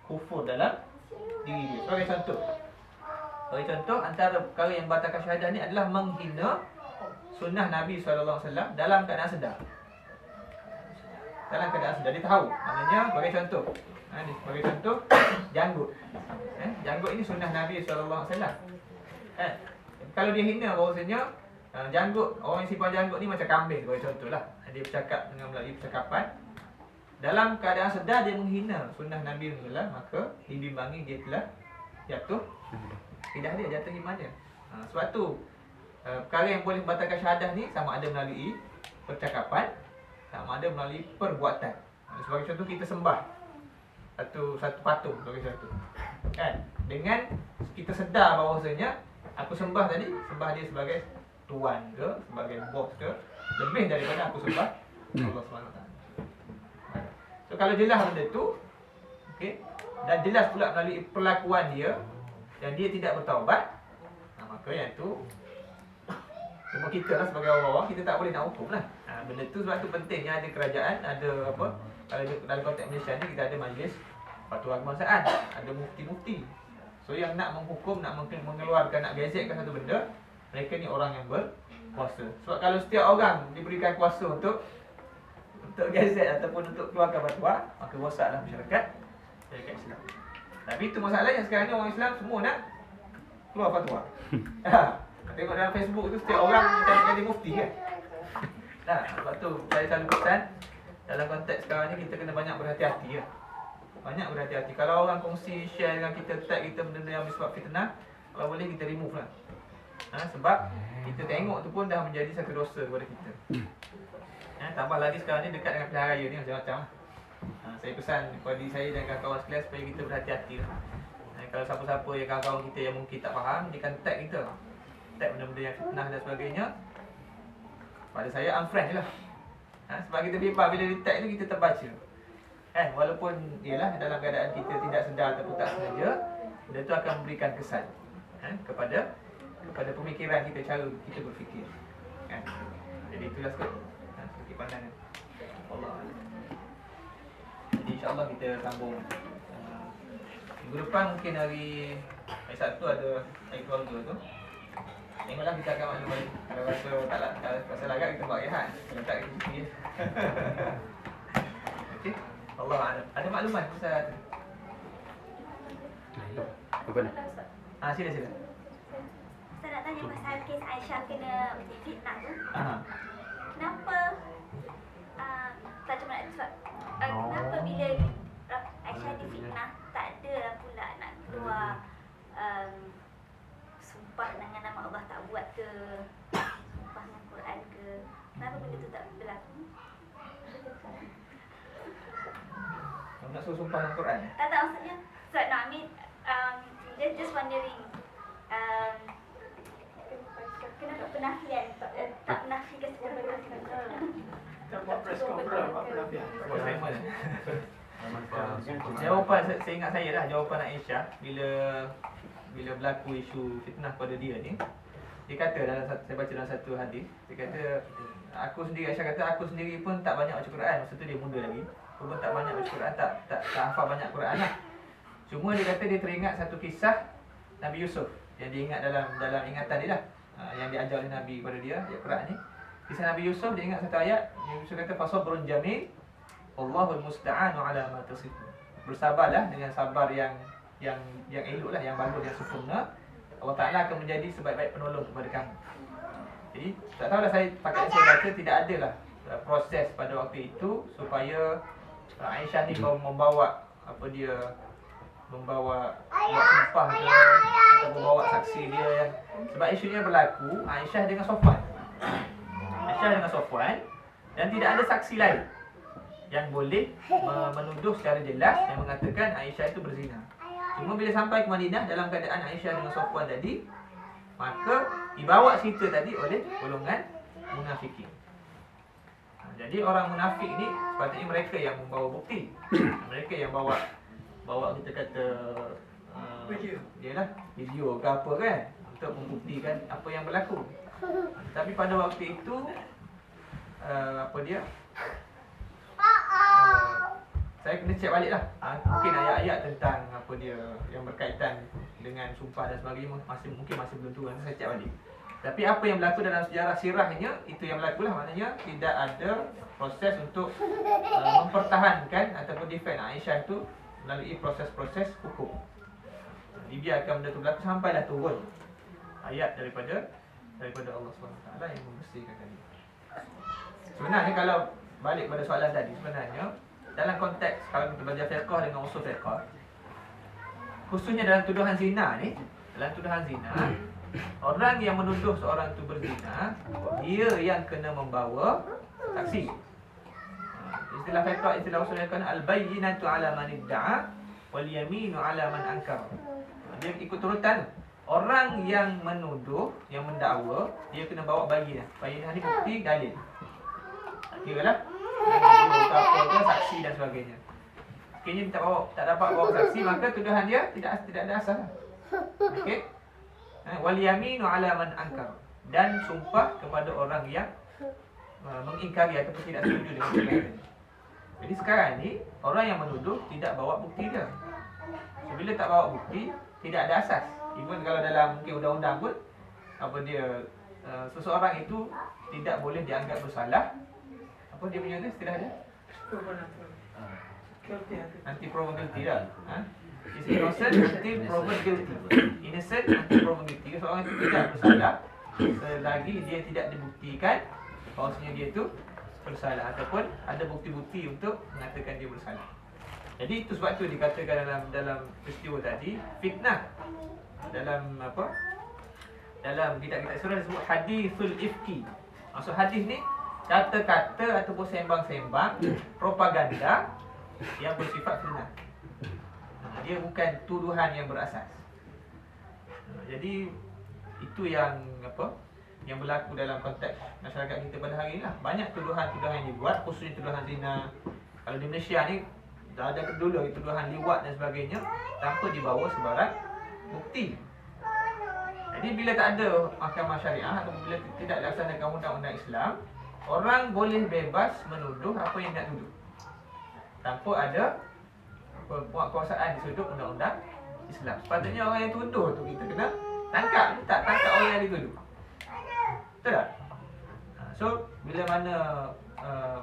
Speaker 1: kufur dalam diri dia. Sebagai contoh, antara perkara yang membatalkan syahadah ni adalah menghina sunnah Nabi SAW dalam keadaan sedar. Dia tahu. Maknanya sebagai contoh, janggut. Janggut ini sunnah Nabi SAW. Kalau dia hina bahawasanya janggut, orang yang simpan janggut ni macam kambing, sebagai contohlah. Dia bercakap dengan melalui percakapan, dalam keadaan sedar dia menghina sunnah Nabi SAW, maka dibimbangi dia telah jatuh tidak dia jatuh iman dia. Sebab tu perkara yang boleh membatalkan syahadah ni sama ada melalui percakapan, sama ada melalui perbuatan. Sebagai contoh, kita sembah satu patung sebagai contoh, kan, dengan kita sedar bahawasanya aku sembah tadi, sembah dia sebagai tuan ke, sebagai bos ke, lebih daripada aku sembah Allah SWT. So kalau jelas benda tu, okey, dan jelas pula melalui perlakuan dia dan dia tidak bertaubat, maka yang tu cuma kita lah sebagai orang-orang, kita tak boleh nak hukum lah. Benda tu sebab tu pentingnya ada kerajaan, ada apa, kalau dalam konteks Malaysia ni kita ada majlis fatwa kebangsaan, ada mufti-mufti. So yang nak menghukum, nak mengeluarkan, nak gazetkan satu benda, mereka ni orang yang berkuasa. Sebab kalau setiap orang diberikan kuasa untuk gazet ataupun untuk keluarkan fatwa, maka rosaklah masyarakat Islam. Tapi itu masalah yang sekarang ni orang Islam semua nak keluar fatwa. Tengok dalam Facebook tu setiap orang jadi mufti kan. Sebab tu saya selalu pesan dalam konteks sekarang ni kita kena banyak berhati-hati ya. Banyak berhati-hati. Kalau orang kongsi, share dengan kita, tag kita benda-benda yang bersifat fitnah, kalau boleh kita remove lah. Sebab kita tengok tu pun dah menjadi satu dosa kepada kita. Tambah lagi sekarang ni dekat dengan pilihan raya ni macam-macam lah. Saya pesan kepada diri saya dan kawan-kawan sekalian supaya kita berhati-hati lah. Kalau siapa-siapa yang kawan-kawan kita yang mungkin tak faham, dia akan tag kita, tag benda-benda yang fitnah dan sebagainya. Pada saya unfriend je lah. Sebab kita bimbang bila di tag tu kita terbaca. Walaupun ialah dalam keadaan kita tidak sedar ataupun tak sengaja, benda tu akan memberikan kesan kepada pemikiran kita, cara kita berfikir. Jadi itulah sedikit pandangan. Allah. Jadi insya-Allah kita sambung minggu depan, mungkin hari Sabtu ada hari keluarga tu. Tengoklah kita akan maklum balik. Kalau rasa larat kita buat rehat. Kalau tak kita cuti. Okey. Allah ada maklumat pasal tu.
Speaker 3: Apa nak?
Speaker 1: Sila.
Speaker 6: Saya nak tanya pasal kes Aisyah kena fitnah tu. Kenapa tak cuma nak sebab kenapa bila Aisyah difitnah tak ada lah pula nak keluar sumpah dengan nama Allah tak buat ke, sumpah dengan Quran ke, kenapa benda tu tak berlaku?
Speaker 1: Kamu nak suruh sumpah dengan Quran?
Speaker 6: Tak maksudnya sebab nak ambil just wondering kenapa penafian tak menafikan secara
Speaker 2: Kita buat press conference, buat penafian.
Speaker 1: Buat statement. Jawapan saya ingat saya lah, jawapan Aisyah bila berlaku isu fitnah pada dia ni, dia kata saya baca dalam satu hadis, dia kata Aisyah kata aku sendiri pun tak banyak baca Quran. Masa tu dia muda lagi, pun tak banyak baca Quran, tak hafal banyak Quran lah. Cuma dia kata dia teringat satu kisah Nabi Yusuf yang dia ingat dalam ingatan dia lah, yang diajar oleh Nabi kepada dia, ayat Quran ni. Kisah Nabi Yusuf, dia ingat satu ayat, Nabi Yusuf kata fasabrun jamil Allahul musta'anu ala ma tasifun. Bersabarlah dengan sabar yang elok lah, yang bagus, yang sempurna. Allah Ta'ala akan menjadi sebaik-baik penolong kepada kamu. Jadi tak tahulah saya baca tidak adalah proses pada waktu itu supaya Aisyah ni membawa buat sumpah ke atau membawa saksi dia yang, sebab isunya berlaku Aisyah dengan Safwan dan tidak ada saksi lain yang boleh menuduh secara jelas yang mengatakan Aisyah itu berzina. Cuma bila sampai ke Madinah dalam keadaan Aisyah dengan Safwan tadi, maka dibawa cerita tadi oleh golongan munafikin. Jadi orang munafik ni sepatutnya mereka yang membawa bukti. Mereka yang bawa kita kata video ke apa kan, untuk membuktikan apa yang berlaku. Tapi pada waktu itu saya kena cek balik lah. Mungkin ayat-ayat tentang apa dia yang berkaitan dengan sumpah dan sebagainya mungkin masih belum turun. Saya cek balik. Tapi apa yang berlaku dalam sejarah sirahnya, itu yang berlaku lah. Maknanya tidak ada proses untuk mempertahankan ataupun defend Aisyah itu melalui proses-proses hukum. Dibiarkan benda itu berlaku sampailah turun ayat daripada Allah SWT yang membersihkan tadi. Sebenarnya kalau balik pada soalan tadi, sebenarnya dalam konteks kalau kita belajar fiqh dengan usul fiqh, khususnya dalam tuduhan zina ni, dalam tuduhan zina, orang yang menuduh seorang itu berzina, dia yang kena membawa saksi. Istilah fiqh, istilah usul fiqh, al-bayyinatu 'ala man idda'a wal yaminu 'ala man ankara. Dia ikut turutan. Orang yang menuduh, yang mendakwa, dia kena bawa bayyinah. Bayyinah ni bukti dalil. Kiralah apa saksi dan sebagainya. Sekiranya tak dapat bawa saksi, maka tuduhan dia tidak ada asas. Okey. Wal yaminu 'ala man ankara. Dan sumpah kepada orang yang mengingkari ataupun tidak setuju dengan tuduhan. Jadi sekarang ni orang yang menuduh tidak bawa bukti dia. So, bila tak bawa bukti, tidak ada asas. Even kalau dalam mungkin undang-undang pun apa dia seseorang itu tidak boleh dianggap bersalah. Apa dia punya istilah dia? Anti proven guilty dah. Is innocent until proven guilty. Innocent until proven guilty. Seorang itu tidak bersalah selagi dia tidak dibuktikan bahawasanya dia itu bersalah ataupun ada bukti-bukti untuk mengatakan dia bersalah. Jadi itu sebab tu dikatakan dalam peristiwa tadi fitnah. Dalam apa? Dalam kitab-kitab surah disebut hadithul ifki. Maksud hadis ni kata-kata ataupun sembang-sembang propaganda yang bersifat fitnah. Dia bukan tuduhan yang berasas. Jadi itu yang apa? Yang berlaku dalam konteks masyarakat kita pada hari ini lah. Banyak tuduhan-tuduhan yang dibuat, khususnya tuduhan zina. Kalau di Malaysia ni dah ada dulu tuduhan liwat dan sebagainya tanpa dibawa sebarang bukti. Jadi bila tak ada mahkamah syariah atau bila tidak dilaksanakan undang-undang Islam, orang boleh bebas menuduh apa yang nak tuduh tanpa ada penguasaan di sudut undang-undang Islam. Sepatutnya orang yang tuduh tu kita kena tangkap, tak tangkap orang yang dituduh. Betul tak? So bila mana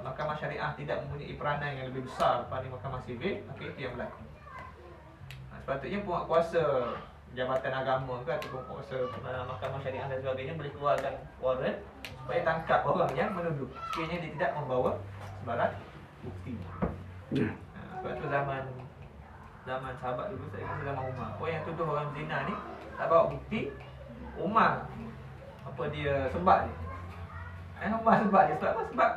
Speaker 1: mahkamah syariah tidak mempunyai peranan yang lebih besar daripada mahkamah sivil, maka itu yang berlaku. Sepatutnya penguatkuasa jabatan agama ke ataupun penguatkuasa mahkamah syariah dan sebagainya boleh keluarkan warrant supaya tangkap orang yang menuduh sekiranya dia tidak membawa sebarang bukti. Sebab tu zaman sahabat dulu, saya ingat zaman Umar, orang yang tuduh orang zina ni tak bawa bukti, Umar apa dia sebab dia. Umar sebab dia sebab apa? Sebab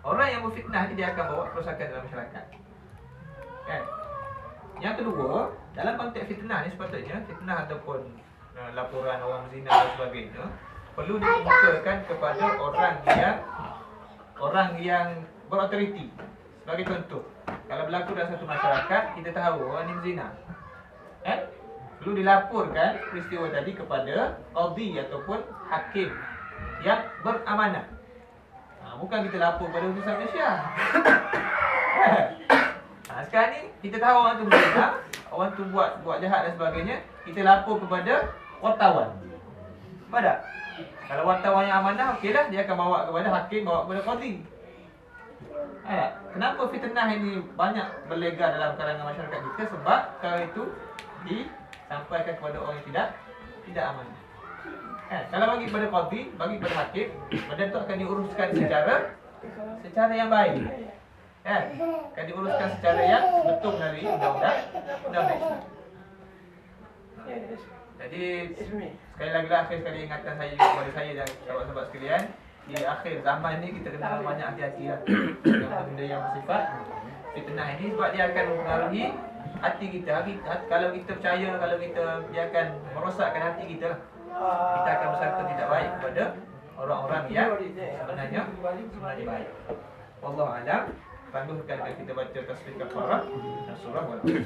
Speaker 1: orang yang berfitnah ni dia akan bawa kerosakan dalam masyarakat. Kan? Yang kedua, dalam konteks fitnah ni sepatutnya fitnah ataupun laporan orang zina dan sebagainya perlu dikemukakan kepada orang yang berautoriti. Sebagai contoh, kalau berlaku dalam satu masyarakat, kita tahu orang ni zina. Perlu dilaporkan peristiwa tadi kepada qadhi ataupun hakim yang beramanah. Bukan kita lapor pada utusan Malaysia. Sekarang ni kita tahu orang tu berzina, orang tu buat jahat dan sebagainya, kita lapor kepada wartawan. Nampak tak? Kalau wartawan yang amanah, okeylah, dia akan bawa kepada hakim, bawa kepada qadhi. Kenapa fitnah ini banyak berlegar dalam kalangan masyarakat kita? Sebab perkara itu disampaikan kepada orang yang tidak amanah. Kalau bagi kepada qadhi, bagi kepada hakim, benda itu akan diuruskan secara yang baik. Akan diuruskan secara yang betul dari undang-undang Islam. Jadi sekali lagi lah, akhir sekali ingatan saya kepada saya dan sahabat-sahabat sekalian, di akhir zaman ni kita kena banyak hati-hati lah dengan benda yang bersifat fitnah ini, sebab dia akan mempengaruhi hati kita. Kalau kita percaya, kalau dia akan merosakkan hati kita lah. Kita akan bersangka tidak baik kepada orang-orang yang sebenarnya baik. Wallahu a'lam. Tangguhkan kita baca tasbih kafarah dan surah Al-Baqarah.